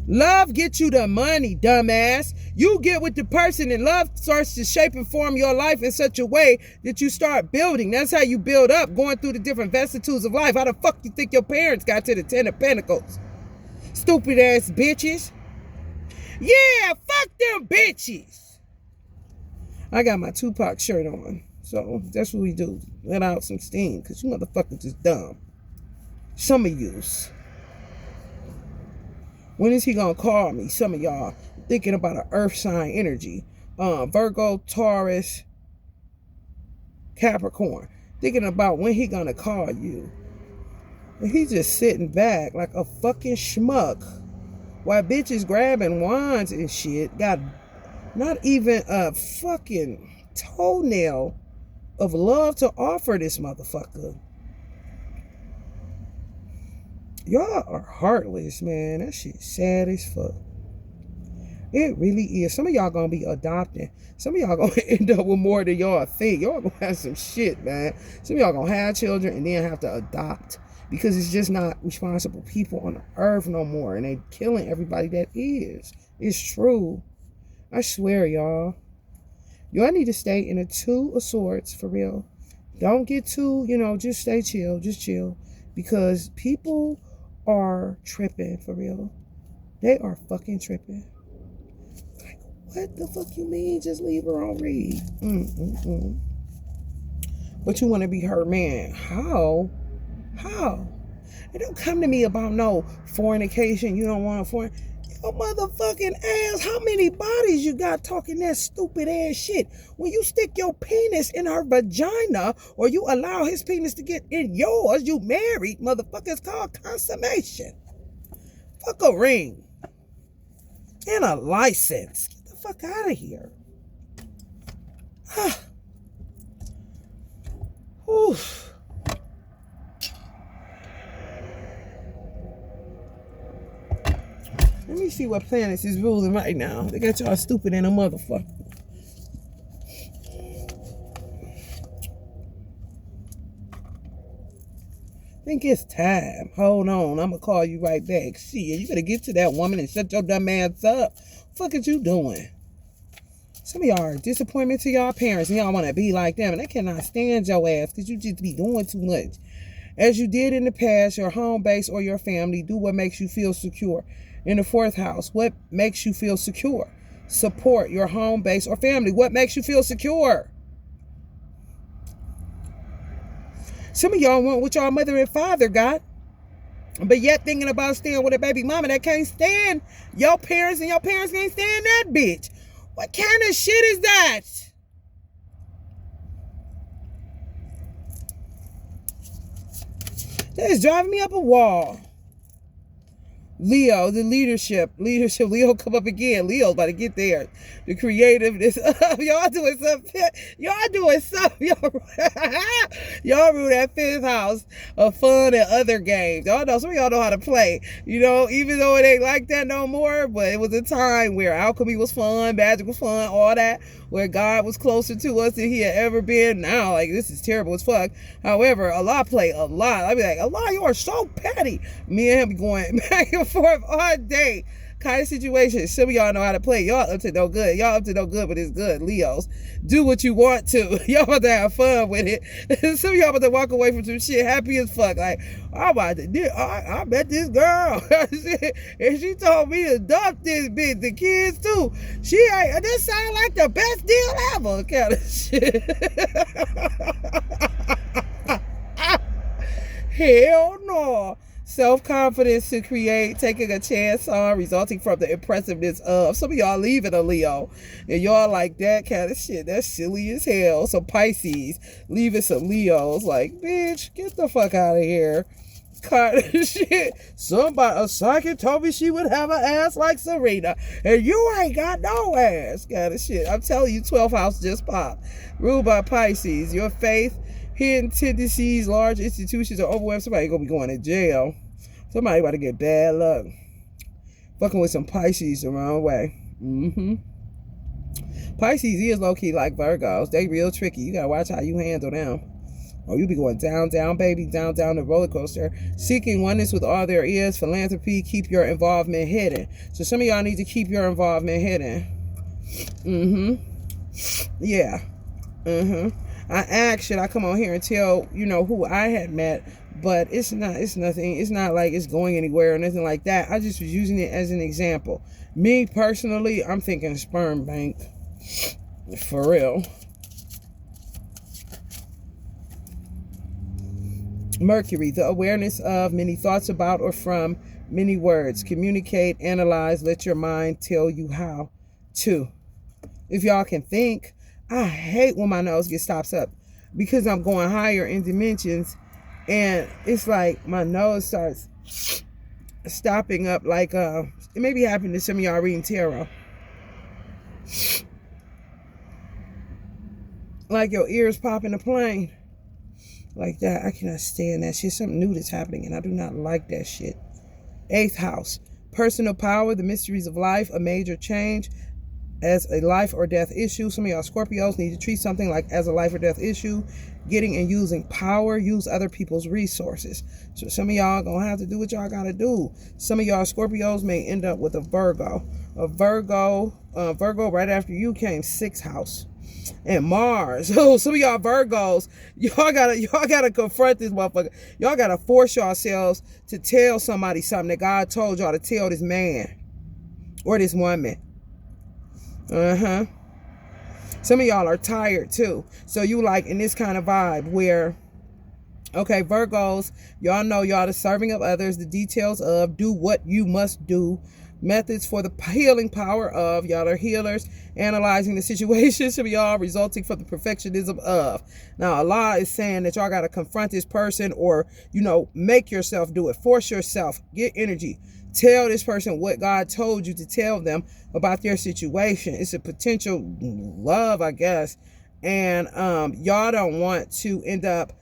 Love gets you the money, dumbass. You get with the person and love starts to shape and form your life in such a way that you start building. That's how you build up, going through the different vicissitudes of life. How the fuck you think your parents got to the 10 of Pentacles? Stupid ass bitches. Yeah, fuck them bitches. I got my Tupac shirt on. So that's what we do. Let out some steam. Because you motherfuckers is dumb. Some of yous. When is he going to call me? Some of y'all thinking about an earth sign energy. Virgo, Taurus, Capricorn. Thinking about when he going to call you. And he's just sitting back like a fucking schmuck. While bitches grabbing wands and shit. Got not even a fucking toenail of love to offer this motherfucker. Y'all are heartless, man. That shit sad as fuck. It really is. Some of y'all gonna be adopting. Some of y'all gonna end up with more than y'all think. Y'all gonna have some shit, man. Some of y'all gonna have children and then have to adopt. Because it's just not responsible people on the earth no more. And they killing everybody that is. It's true. I swear, y'all. Y'all need to stay in a 2 of Swords, for real. Don't get too, just stay chill. Just chill. Because people are tripping, for real. They are fucking tripping. Like, what the fuck you mean? Just leave her on read. But you want to be her man. How? How? And don't come to me about no fornication. You don't want to fornicate. Your motherfucking ass. How many bodies you got talking that stupid ass shit? When you stick your penis in her vagina or you allow his penis to get in yours, you married, motherfucker. It's called consummation. Fuck a ring. And a license. Get the fuck out of here. Oof. Let me see what planets is ruling right now. They got y'all stupid in a motherfucker. I think it's time. Hold on. I'm going to call you right back. Shit, you better get to that woman and shut your dumb ass up. What the fuck are you doing? Some of y'all are a disappointment to y'all parents and y'all want to be like them. And they cannot stand your ass because you just be doing too much. As you did in the past, your home base or your family, do what makes you feel secure. In the fourth house, what makes you feel secure? Support your home base or family. What makes you feel secure? Some of y'all want what y'all mother and father got, but yet thinking about staying with a baby mama that can't stand your parents and your parents can't stand that bitch. What kind of shit is that? That is driving me up a wall. Leo, the leadership, Leo come up again. Leo's about to get there. The creativeness of y'all doing something. Y'all rule that fifth house of fun and other games. Y'all know, some of y'all know how to play. You know, even though it ain't like that no more, but it was a time where alchemy was fun, magic was fun, all that, where God was closer to us than he had ever been. Now, like, this is terrible as fuck. However, Allah play a lot. I be like, Allah, you are so petty. Me and him be going back and forth all day. Kind of situation. Some of y'all know how to play. Y'all up to no good. Y'all up to no good, but it's good. Leos, do what you want to. Y'all about to have fun with it. Some of y'all about to walk away from some shit happy as fuck. Like, I'm about to. I met this girl, and she told me to dump this bitch. The kids too. She ain't. This sound like the best deal ever. Kind of shit. Hell no. Self-confidence to create, taking a chance on, resulting from the impressiveness of. Some of y'all leaving a Leo, and y'all like that kind of shit. That's silly as hell. So Pisces, leaving some Leos. Like, bitch, get the fuck out of here. Kind of shit. Somebody, a psychic told me she would have an ass like Serena, and you ain't got no ass. Kind of shit. I'm telling you, 12th house just popped. Ruled by Pisces. Your faith, hidden tendencies, large institutions are overwhelmed. Somebody gonna be going to jail. Somebody about to get bad luck. Fucking with some Pisces the wrong way. Pisces is low-key like Virgos. They real tricky. You gotta watch how you handle them. Or you be going down, down, baby, down, down the roller coaster. Seeking oneness with all there is. Philanthropy, keep your involvement hidden. So some of y'all need to keep your involvement hidden. Yeah. I asked, should I come on here and tell, you know, who I had met, but it's nothing. It's not like it's going anywhere or nothing like that. I just was using it as an example. Me, personally, I'm thinking sperm bank. For real. Mercury, the awareness of, many thoughts about or from, many words. Communicate, analyze, let your mind tell you how to. If y'all can think, I hate when my nose gets stops up because I'm going higher in dimensions and it's like my nose starts stopping up like it may be happening to some of y'all reading tarot. Like your ears popping a plane. Like that. I cannot stand that shit. Something new that's happening and I do not like that shit. 8th house. Personal power, the mysteries of life, a major change. As a life or death issue. Some of y'all Scorpios need to treat something like as a life or death issue. Getting and using power. Use other people's resources. So some of y'all gonna have to do what y'all gotta do. Some of y'all Scorpios may end up with a Virgo. Virgo right after you came 6th house. And Mars. Oh, some of y'all Virgos, y'all gotta confront this motherfucker. Y'all gotta force yourselves to tell somebody something that God told y'all to tell this man. or this woman. Some of y'all are tired too. So you like in this kind of vibe where, okay, Virgos, y'all know y'all the serving of others, the details of, do what you must do, methods for the healing power of, y'all are healers, analyzing the situation, some of y'all resulting from the perfectionism of. Now, Allah is saying that y'all got to confront this person or, make yourself do it. Force yourself. Get energy. Tell this person what God told you to tell them about their situation. It's a potential love, I guess. And y'all don't want to end up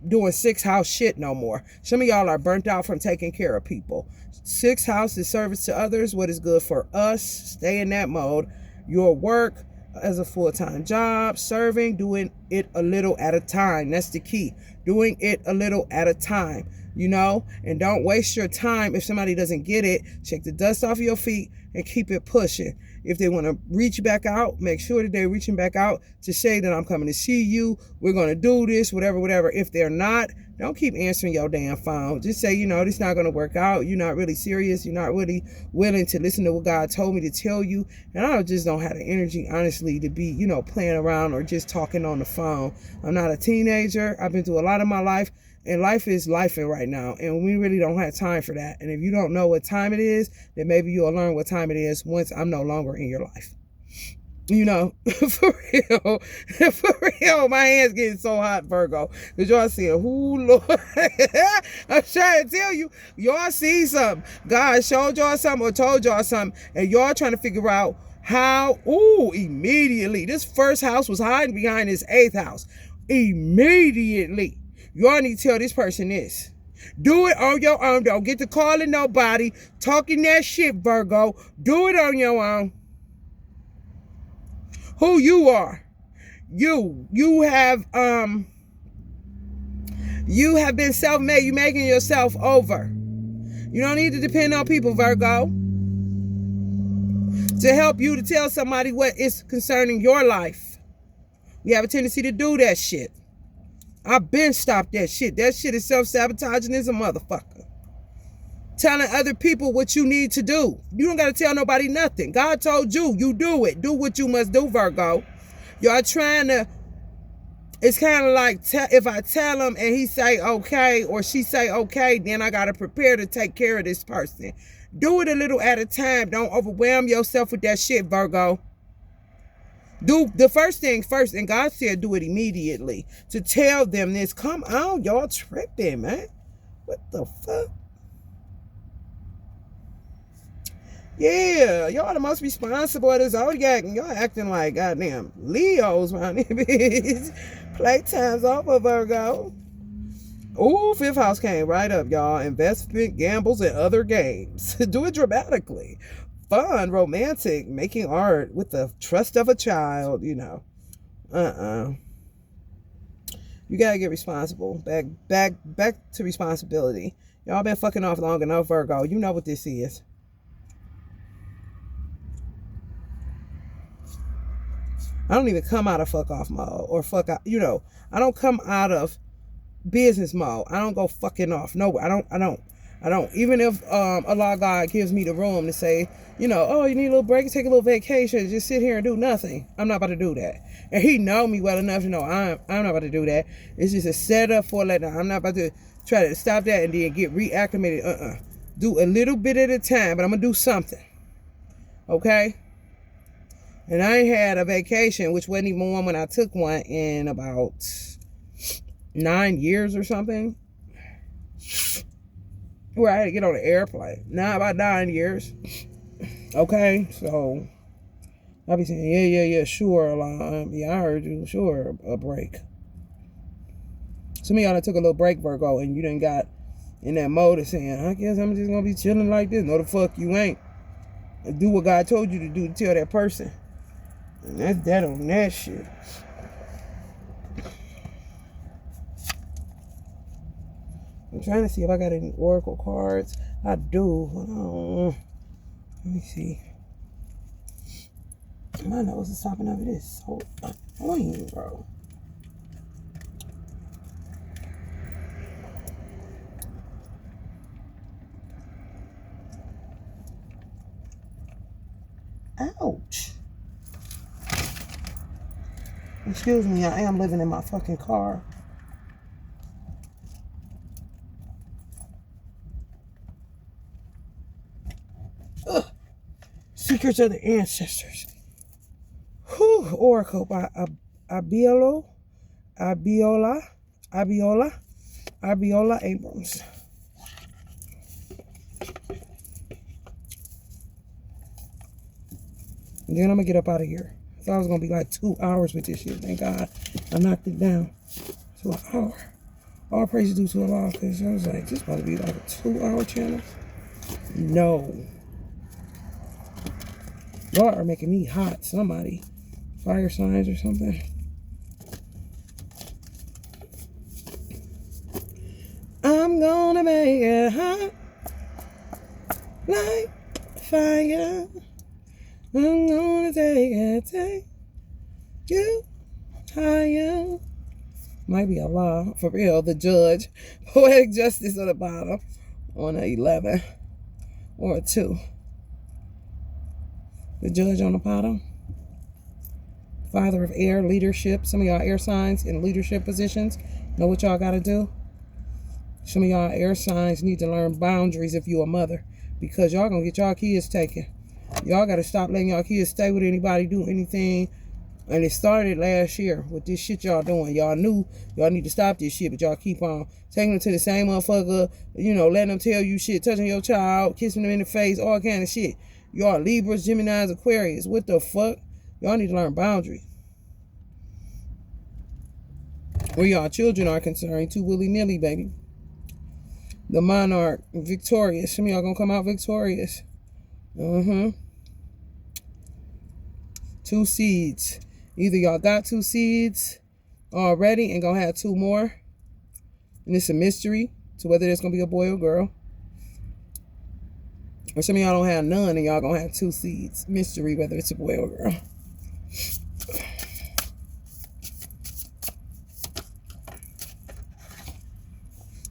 doing 6th house shit no more. Some of y'all are burnt out from taking care of people. 6th house is service to others, what is good for us. Stay in that mode. Your work as a full-time job, serving, doing it a little at a time. That's the key. Doing it a little at a time, and don't waste your time. If somebody doesn't get it, shake the dust off your feet and keep it pushing. If they want to reach back out, make sure that they're reaching back out to say that I'm coming to see you. We're going to do this, whatever. If they're not, don't keep answering your damn phone. Just say, this not going to work out. You're not really serious. You're not really willing to listen to what God told me to tell you. And I just don't have the energy, honestly, to be, playing around or just talking on the phone. I'm not a teenager. I've been through a lot of my life. And life is lifing right now. And we really don't have time for that. And if you don't know what time it is, then maybe you'll learn what time it is once I'm no longer in your life. For real. For real. My hand's getting so hot, Virgo. Because y'all see, Lord. I'm trying to tell you, y'all see something. God showed y'all something or told y'all something. And y'all trying to figure out how, immediately. This 1st house was hiding behind this 8th house. Immediately. Y'all need to tell this person this. Do it on your own. Don't get to calling nobody, talking that shit, Virgo. Do it on your own. Who you are. You have been self-made. You making yourself over. You don't need to depend on people, Virgo, to help you to tell somebody what is concerning your life. We have a tendency to do that shit. I've been stopped that shit. That shit is self-sabotaging as a motherfucker. Telling other people what you need to do. You don't got to tell nobody nothing. God told you, you do it. Do what you must do, Virgo. Y'all trying to, it's kind of like, if I tell him and he say okay, or she say okay, then I got to prepare to take care of this person. Do it a little at a time. Don't overwhelm yourself with that shit, Virgo. Do the first thing first, and God said do it immediately. To tell them this. Come on, y'all tripping, man. What the fuck? Yeah, y'all the most responsible of the zodiac, and y'all acting like goddamn Leos around here, bitch. Playtime's over, Virgo. Ooh, 5th house came right up, y'all. Investment, gambles, and other games. Do it dramatically. Fun, romantic, making art with the trust of a child, You gotta get responsible. Back to responsibility. Y'all been fucking off long enough, Virgo. You know what this is. I don't even come out of fuck off mode or fuck out, I don't come out of business mode. I don't go fucking off. No, I don't. Even if Allah God gives me the room to say, oh, you need a little break, take a little vacation, just sit here and do nothing. I'm not about to do that. And he know me well enough to know I'm not about to do that. It's just a setup for letting. I'm not about to try to stop that and then get reacclimated. Do a little bit at a time, but I'm gonna do something. Okay? And I ain't had a vacation, which wasn't even one when I took one in about 9 years or something. Where I had to get on an airplane. Now about 9 years. Okay, so I'll be saying, yeah, sure. Yeah, I heard you. Sure, a break. Some of y'all that took a little break, Virgo, and you done got in that mode of saying, I guess I'm just going to be chilling like this. No, the fuck you ain't. And do what God told you to do to tell that person. And that's that on that shit. I'm trying to see if I got any oracle cards. I do. Hold on. Let me see. My nose is stopping over this. So annoying, bro. Ouch. Excuse me, I am living in my fucking car. Ugh. Secrets of the Ancestors. Whew. Oracle by Abiola Abrams. And then I'm gonna get up out of here. I thought it was gonna be like 2 hours with this shit. Thank God I knocked it down to an hour. All praise due to Allah, because I was like, this about to be like a 2-hour channel. No. Y'all are making me hot. Somebody. Fire signs or something. I'm gonna make it hot like fire. I'm gonna take you higher. Might be Allah, for real, the judge. Poetic justice at the bottom on a 11 or a 2. The judge on the bottom. Father of air, leadership. Some of y'all air signs in leadership positions. Know what y'all got to do? Some of y'all air signs need to learn boundaries if you a mother, because y'all going to get y'all kids taken. Y'all got to stop letting y'all kids stay with anybody, do anything. And it started last year with this shit y'all doing. Y'all knew y'all need to stop this shit, but y'all keep on taking them to the same motherfucker, you know, letting them tell you shit, touching your child, kissing them in the face, all kind of shit. Y'all Libras, Geminis, Aquarius. What the fuck? Y'all need to learn boundaries. Where y'all children are concerned, too willy-nilly, baby. The monarch, victorious. Some of y'all gonna come out victorious. 2 seeds. Either y'all got 2 seeds already and gonna have 2 more. And it's a mystery to whether there's gonna be a boy or girl. Or some of y'all don't have none and y'all gonna have 2 seeds. Mystery whether it's a boy or girl.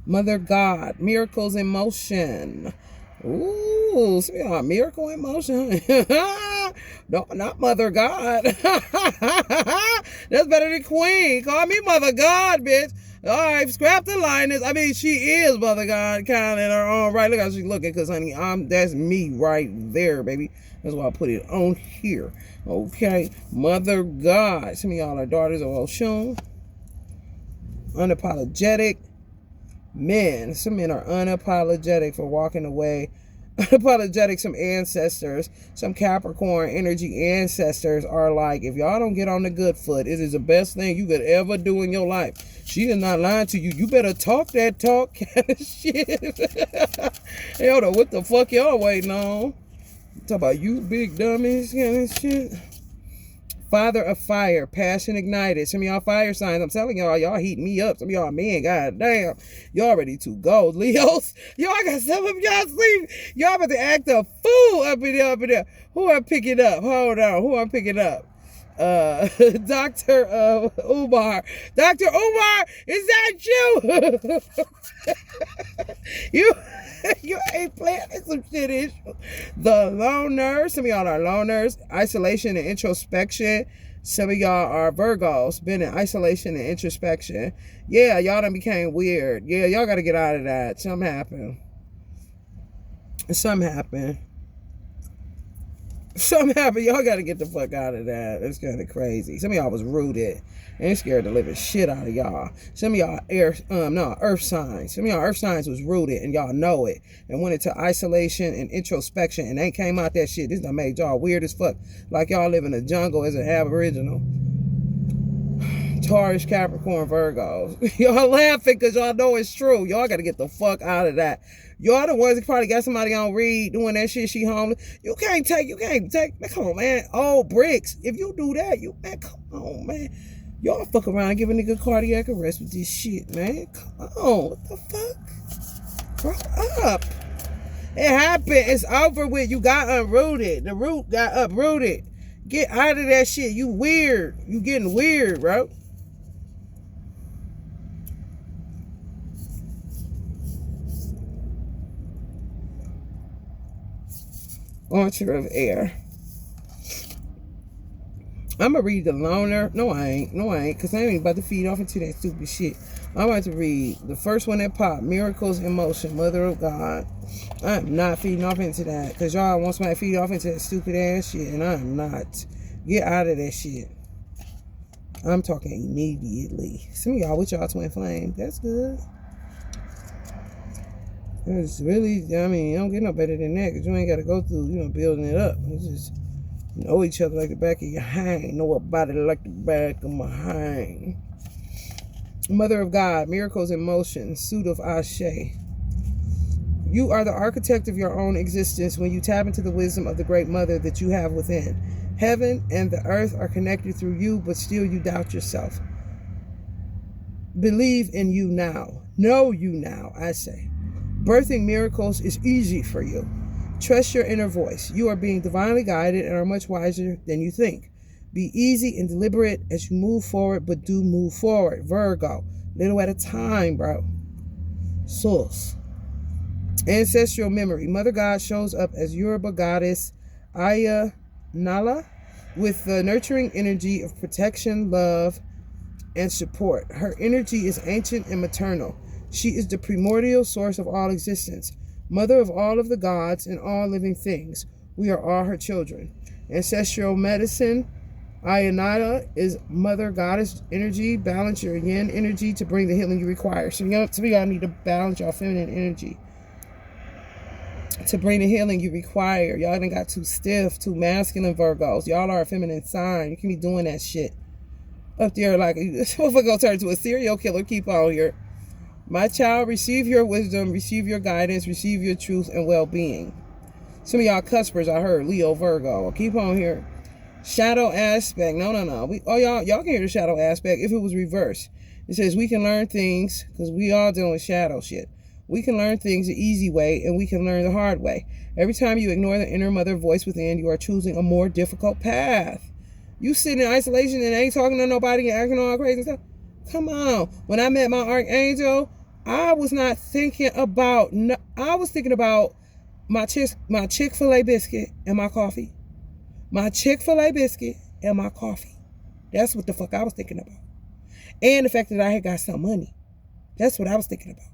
Mother God, miracles in motion. Ooh, some of y'all miracle in motion. No, not Mother God. That's better than Queen. Call me Mother God, bitch. All right, scrap the lioness. I mean, she is Mother God, kind of in her own right. Look how she's looking, because, honey, that's me right there, baby. That's why I put it on here. Okay, Mother God. Some of y'all are daughters of Oshun. Unapologetic men. Some men are unapologetic for walking away. Unapologetic, some ancestors, some Capricorn energy ancestors are like, if y'all don't get on the good foot, it is the best thing you could ever do in your life. She is not lying to you. You better talk that talk kind of shit. Hell no, what the fuck y'all waiting on? Talk about you big dummies kind of shit. Father of fire, passion ignited. Some of y'all fire signs. I'm telling y'all heating me up. Some of y'all men, goddamn, y'all ready to go. Leos, y'all got some of y'all sleep. Y'all about to act a fool up in there. Who I'm picking up? Hold on. Who I'm picking up? Dr. Umar. Dr. Umar, is that you? You ain't planning some shit issue. The loners. Some of y'all are loners. Isolation and introspection. Some of y'all are Virgos. Been in isolation and introspection. Yeah, y'all done became weird. Yeah, y'all got to get out of that. Something happened. Something happened. Y'all got to get the fuck out of that. It's kind of crazy. Some of y'all was rooted and scared the living shit out of y'all. Some of y'all earth signs. Some of y'all earth signs was rooted and y'all know it and went into isolation and introspection and ain't came out that shit. This done made y'all weird as fuck. Like y'all live in the jungle as an aboriginal. Taurus, Capricorn, Virgos. Y'all laughing because y'all know it's true. Y'all got to get the fuck out of that. Y'all the ones that probably got somebody on read doing that shit. She homeless. You can't take. Man, come on, man. Oh, bricks. If you do that, man, come on, man. Y'all fuck around and give a nigga cardiac arrest with this shit, man. Come on. What the fuck? Grow up. It happened. It's over with. You got unrooted. The root got uprooted. Get out of that shit. You weird. You getting weird, bro. Archer of air. I'm going to read the loner. No, I ain't. No, I ain't. Because I ain't about to feed off into that stupid shit. I'm about to read the first one that popped. Miracles in Motion, Mother of God. I'm not feeding off into that. Because y'all want somebody to feed off into that stupid ass shit. And I'm not. Get out of that shit. I'm talking immediately. Some of y'all with y'all twin flame. That's good. It's really, I mean, you don't get no better than that. Because you ain't got to go through, building it up. It's just know each other like the back of your hand. Know about it like the back of my hand. Mother of God, Miracles in Motion, Suit of Ashe. You are the architect of your own existence when you tap into the wisdom of the great mother that you have within. Heaven and the earth are connected through you, but still you doubt yourself. Believe in you now. Know you now, I say. Birthing miracles is easy for you. Trust your inner voice. You are being divinely guided and are much wiser than you think. Be easy and deliberate as you move forward, but do move forward. Virgo, little at a time, bro. Source. Ancestral memory. Mother God shows up as Yoruba goddess Aya Nala with the nurturing energy of protection, love, and support. Her energy is ancient and maternal. She is the primordial source of all existence, mother of all of the gods and all living things. We are all her children. Ancestral medicine. Ayanada is mother goddess energy. Balance your yin energy to bring the healing you require. So y'all need to balance your feminine energy to bring the healing you require. Y'all done got too stiff, too masculine, Virgos. Y'all are a feminine sign. You can be doing that shit up there like if I go turn to a serial killer. Keep on here. My child, receive your wisdom, receive your guidance, receive your truth and well-being. Some of y'all cuspers, I heard Leo, Virgo. Keep on here. Shadow aspect. No. Y'all can hear the shadow aspect if it was reversed. It says we can learn things because we all dealing with shadow shit. We can learn things the easy way and we can learn the hard way. Every time you ignore the inner mother voice within, you are choosing a more difficult path. You sitting in isolation and ain't talking to nobody and acting all crazy stuff. Come on. When I met my archangel, I was not thinking about, I was thinking about my Chick-fil-A biscuit and my coffee. My Chick-fil-A biscuit and my coffee. That's what the fuck I was thinking about. And the fact that I had got some money. That's what I was thinking about.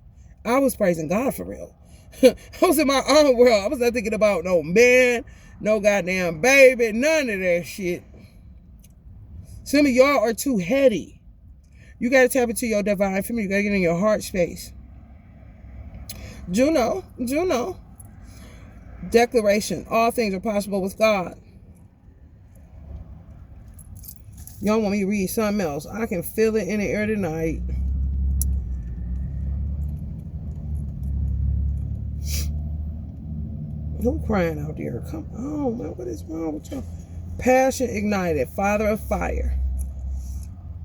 I was praising God for real. I was in my own world. I was not thinking about no man, no goddamn baby, none of that shit. Some of y'all are too heady. You got to tap into your divine feminine. You got to get in your heart space. Juno. Declaration. All things are possible with God. Y'all want me to read something else? I can feel it in the air tonight. Who crying out there? Come on, man. What is wrong with y'all? Passion ignited. Father of fire.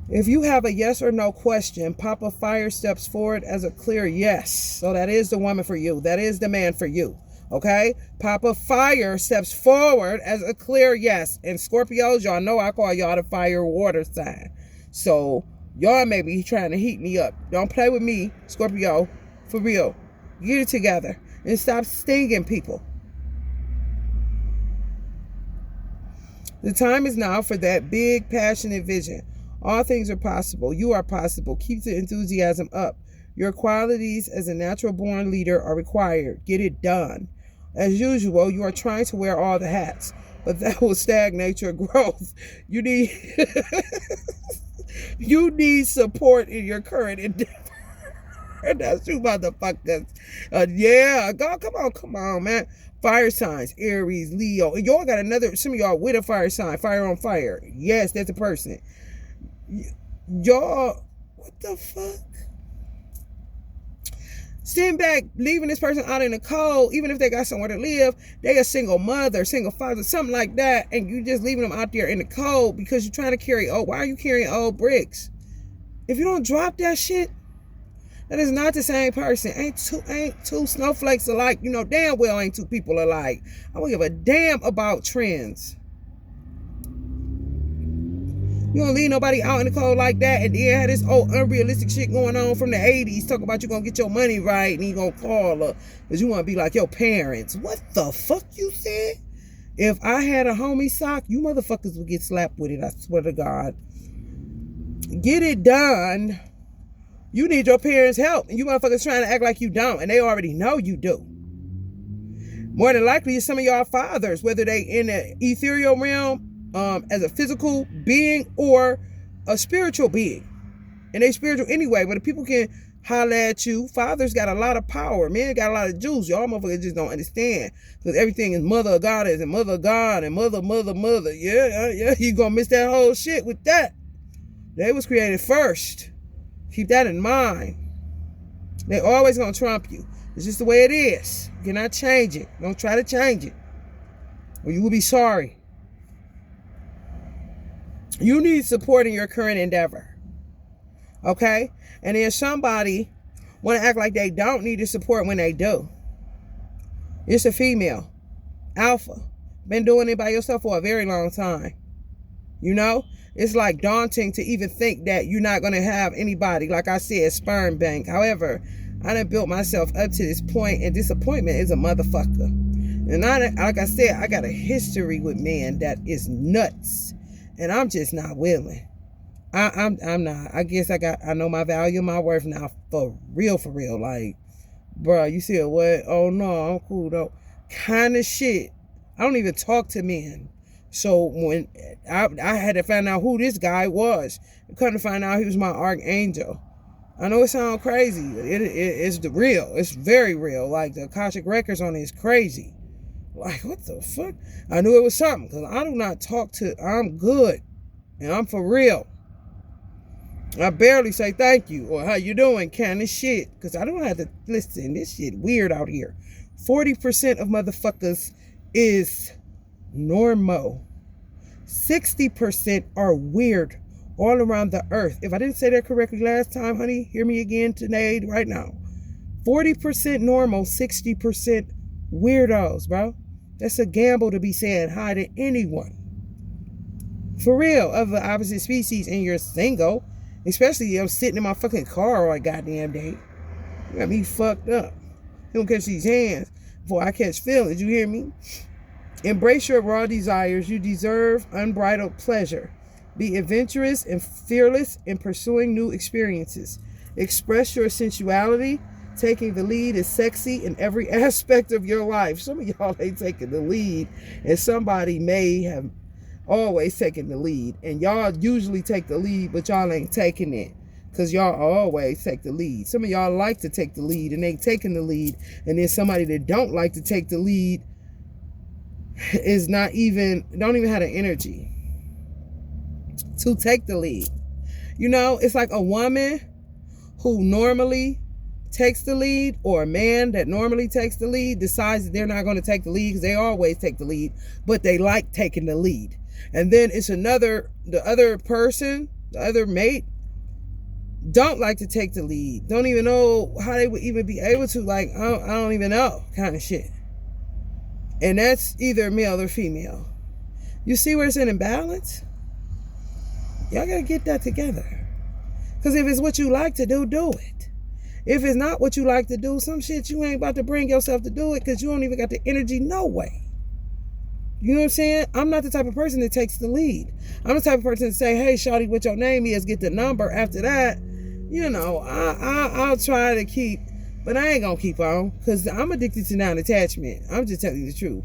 If you have a yes or no question, Papa Fire steps forward as a clear yes. So that is the woman for you. That is the man for you. Okay? Papa Fire steps forward as a clear yes. And Scorpios, y'all know I call y'all the fire water sign. So y'all may be trying to heat me up. Don't play with me, Scorpio. For real. Get it together. And stop stinging people. The time is now for that big, passionate vision. All things are possible. You are possible. Keep the enthusiasm up. Your qualities as a natural-born leader are required. Get it done. As usual, you are trying to wear all the hats, but that will stagnate your growth. You need you need support in your current endeavor. That's you motherfuckers. Yeah, God, come on, man. Fire signs, Aries, Leo. And y'all got some of y'all with a fire sign, fire on fire. Yes, that's a person. Y'all, what the fuck? Sitting back, leaving this person out in the cold, even if they got somewhere to live, they a single mother, single father, something like that, and you just leaving them out there in the cold because you're trying to carry, why are you carrying old bricks? If you don't drop that shit, that is not the same person. Ain't two snowflakes alike. You know damn well ain't two people alike. I don't give a damn about trends. You don't leave nobody out in the cold like that and then have this old unrealistic shit going on from the 80s. Talk about you gonna get your money right and you gonna call her because you want to be like your parents. What the fuck you said? If I had a homie sock, you motherfuckers would get slapped with it. I swear to God. Get it done. You need your parents' help. And you motherfuckers trying to act like you don't. And they already know you do. More than likely, some of y'all fathers, whether they in the ethereal realm, as a physical being or a spiritual being. And they spiritual anyway, but if people can holler at you, fathers got a lot of power. Men got a lot of juice. Y'all motherfuckers just don't understand. Because everything is mother of goddess and mother of God and mother. Yeah. You gonna miss that whole shit with that. They was created first. Keep that in mind. They always gonna trump you. It's just the way it is. You cannot change it. Don't try to change it. Or you will be sorry. You need support in your current endeavor. Okay? And then somebody want to act like they don't need the support when they do. It's a female. Alpha. Been doing it by yourself for a very long time. You know? It's like daunting to even think that you're not going to have anybody, like I said, sperm bank. However, I done built myself up to this point, and disappointment is a motherfucker. And like I said, I got a history with men that is nuts. And I'm just not willing. I'm not. I guess I know my value and my worth now for real. Like, bro, you said what? Oh no, I'm cool though. Kind of shit. I don't even talk to men. So when I had to find out who this guy was, I couldn't find out he was my archangel. I know it sounds crazy. It's the real. It's very real. Like the Akashic Records on it is crazy. Like, what the fuck? I knew it was something because I do not talk to, I'm good. And I'm for real. I barely say thank you or how you doing kind of shit. Because I don't have to listen. This shit weird out here. 40% of motherfuckers is normal. 60% are weird all around the earth. If I didn't say that correctly last time, honey, hear me again today, right now. 40% normal, 60% weirdos, bro. That's a gamble to be saying hi to anyone. For real, of the opposite species, and you're single. Especially if I'm sitting in my fucking car all a goddamn day. You got me fucked up. You don't catch these hands before I catch feelings, you hear me? Embrace your raw desires. You deserve unbridled pleasure. Be adventurous and fearless in pursuing new experiences. Express your sensuality. Taking the lead is sexy in every aspect of your life. Some of y'all ain't taking the lead, and somebody may have always taken the lead. And y'all usually take the lead, but y'all ain't taking it because y'all always take the lead. Some of y'all like to take the lead and ain't taking the lead. And then somebody that don't like to take the lead is don't even have the energy to take the lead. You know, it's like a woman who normally takes the lead, or a man that normally takes the lead decides that they're not going to take the lead because they always take the lead, but they like taking the lead. And then it's the other person, the other mate, don't like to take the lead. Don't even know how they would even be able to, like, I don't even know kind of shit. And that's either male or female. You see where it's an imbalance? Y'all got to get that together. Because if it's what you like to do, do it. If it's not what you like to do, some shit you ain't about to bring yourself to do it because you don't even got the energy no way. You know what I'm saying? I'm not the type of person that takes the lead. I'm the type of person to say, hey, shawty, what your name is, get the number. After that, you know, I'll try to keep, but I ain't going to keep on because I'm addicted to non-attachment. I'm just telling you the truth.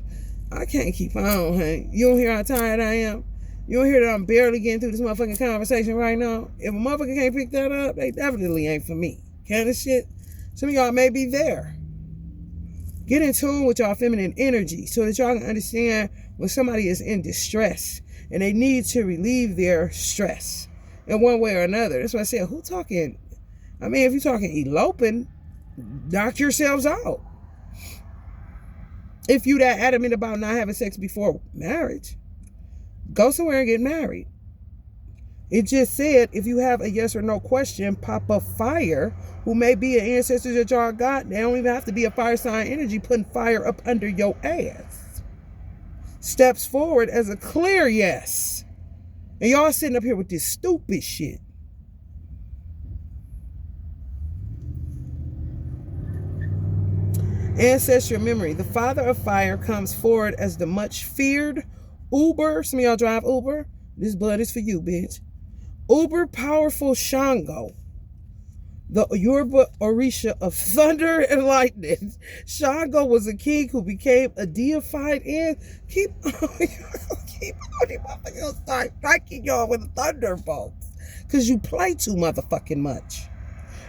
I can't keep on, honey. You don't hear how tired I am? You don't hear that I'm barely getting through this motherfucking conversation right now? If a motherfucker can't pick that up, they definitely ain't for me. Kind of shit. Some of y'all may be there. Get in tune with y'all feminine energy so that y'all can understand when somebody is in distress and they need to relieve their stress in one way or another. That's why I said, who talking? I mean, if you're talking eloping, knock yourselves out. If you that adamant about not having sex before marriage, go somewhere and get married. It just said, if you have a yes or no question, Papa Fire, who may be an ancestor that y'all got, they don't even have to be a fire sign energy, putting fire up under your ass, steps forward as a clear yes. And y'all sitting up here with this stupid shit. Ancestral memory. The father of fire comes forward as the much feared Uber. Some of y'all drive Uber. This blood is for you, bitch. Uber powerful Shango, the Yoruba Orisha of thunder and lightning. Shango was a king who became a deified and keep on motherfuckers start striking y'all with thunderbolts. Cause you play too motherfucking much.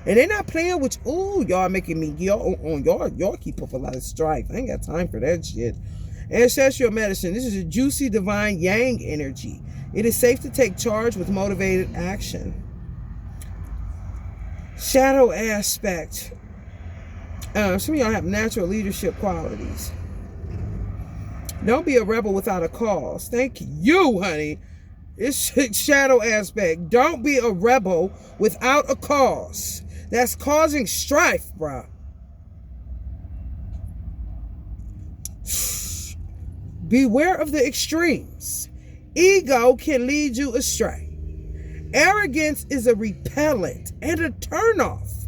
And they're not playing with you. Ooh, y'all making me y'all keep up a lot of strife. I ain't got time for that shit. Ancestral medicine. This is a juicy divine yang energy. It is safe to take charge with motivated action. Shadow aspect. Some of y'all have natural leadership qualities. Don't be a rebel without a cause. Thank you, honey. It's shadow aspect. Don't be a rebel without a cause. That's causing strife, bruh. Beware of the extremes. Ego can lead you astray. Arrogance is a repellent and a turnoff.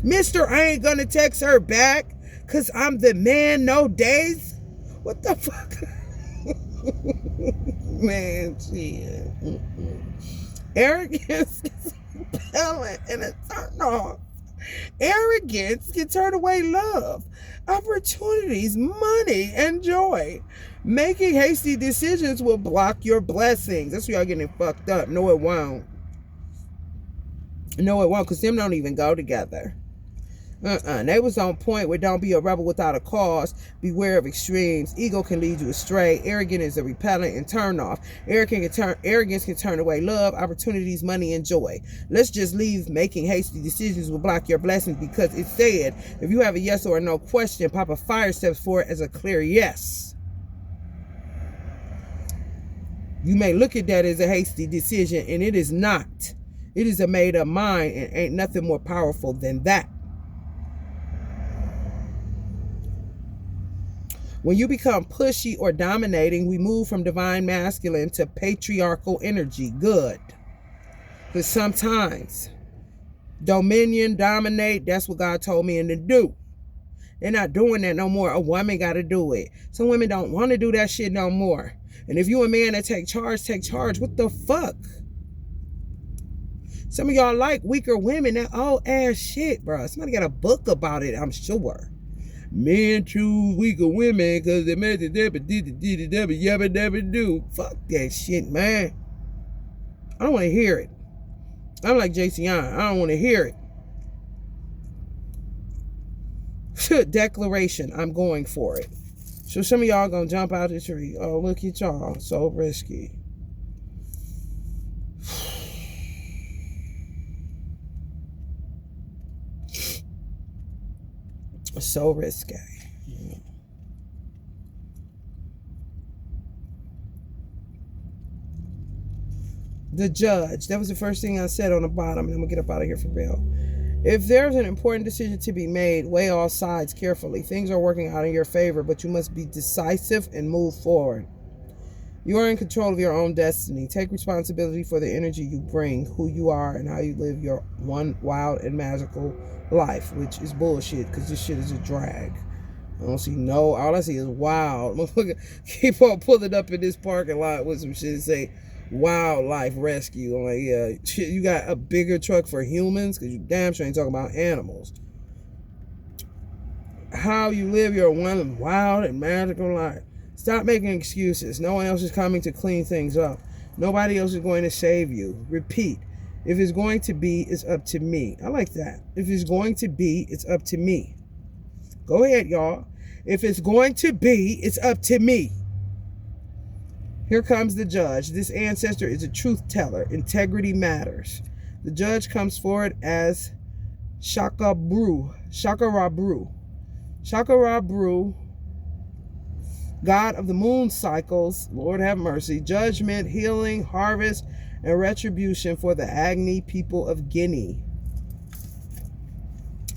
Mr. I ain't gonna text her back because I'm the man no days. What the fuck? Man, shit. Arrogance is a repellent and a turnoff. Arrogance can turn away love, opportunities, money, and joy. Making hasty decisions will block your blessings. That's why y'all getting fucked up. No, it won't. No, it won't, because them don't even go together. They was on point with don't be a rebel without a cause. Beware of extremes. Ego can lead you astray. Arrogance is a repellent and turn off. Arrogance can turn away love, opportunities, money, and joy. Let's just leave making hasty decisions will block your blessings, because it said if you have a yes or a no question, Papa Fire steps forward as a clear yes. You may look at that as a hasty decision, and it is not. It is a made up mind, and ain't nothing more powerful than that. When you become pushy or dominating, we move from divine masculine to patriarchal energy. Good. Because sometimes dominion, dominate, that's what God told me to do. They're not doing that no more. A woman got to do it. Some women don't want to do that shit no more. And if you a man that take charge, take charge. What the fuck? Some of y'all like weaker women. That old ass shit, bro. Somebody got a book about it, I'm sure. Men choose weaker women because they made the yabba dabba do. Fuck that shit, man. I don't want to hear it. I'm like JC. I don't want to hear it. Declaration. I'm going for it. So some of y'all gonna jump out the tree. Oh, look at y'all. So risky. So risky. The judge. That was the first thing I said on the bottom, and I'm gonna get up out of here for real. If there's an important decision to be made, weigh all sides carefully. Things are working out in your favor, but you must be decisive and move forward. You are in control of your own destiny. Take responsibility for the energy you bring, who you are, and how you live your one wild and magical life, which is bullshit, because this shit is a drag. I don't see all I see is wild. Motherfucker keep on pulling up in this parking lot with some shit and say wildlife rescue. I'm like, yeah, shit, you got a bigger truck for humans? Because you damn sure ain't talking about animals. How you live your one wild and magical life. Stop making excuses. No one else is coming to clean things up. Nobody else is going to save you. Repeat. If it's going to be, it's up to me. I like that. If it's going to be, it's up to me. Go ahead, y'all. If it's going to be, it's up to me. Here comes the judge. This ancestor is a truth teller. Integrity matters. The judge comes forward as Shakarabu. Shakarabu, God of the moon cycles, Lord have mercy, judgment, healing, harvest, and retribution for the Agni people of Guinea.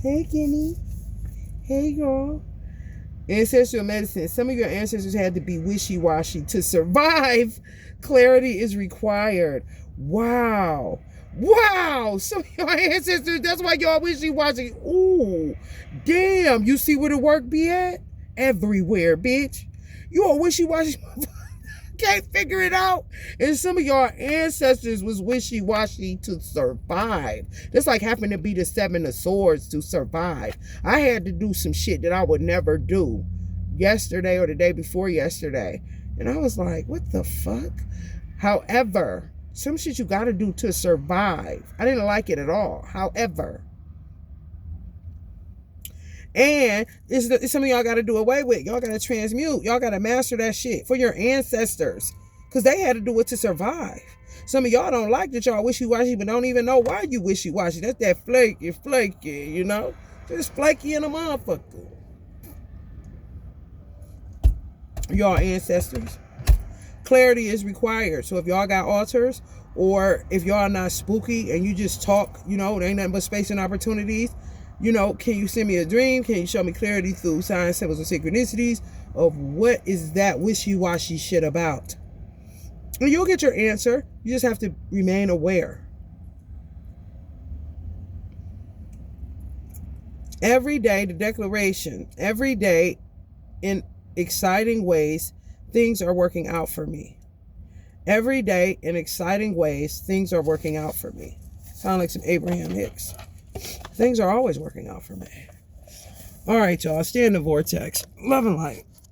Hey, Guinea. Hey, girl. Ancestral medicine. Some of your ancestors had to be wishy-washy to survive. Clarity is required. Wow. Wow, some of your ancestors, that's why y'all wishy-washy. Ooh, damn, you see where the work be at? Everywhere, bitch. You all wishy-washy can't figure it out. And some of your ancestors was wishy-washy to survive. That's like having to be the 7 of swords to survive. I had to do some shit that I would never do yesterday or the day before yesterday. And I was like, what the fuck? However, some shit you gotta do to survive. I didn't like it at all. However, and it's something y'all got to do away with. Y'all got to transmute. Y'all got to master that shit for your ancestors. Because they had to do it to survive. Some of y'all don't like that y'all wishy-washy, but don't even know why you wishy-washy. That's that flaky, you know? Just flaky in a motherfucker. Y'all ancestors. Clarity is required. So if y'all got altars, or if y'all not spooky and you just talk, you know, there ain't nothing but space and opportunities, you know, can you send me a dream? Can you show me clarity through signs, symbols, and synchronicities of what is that wishy-washy shit about? And you'll get your answer. You just have to remain aware. Every day, the declaration, every day in exciting ways, things are working out for me. Every day in exciting ways, things are working out for me. Sound like some Abraham Hicks. Things are always working out for me. All right, y'all. Stay in the vortex. Love and light.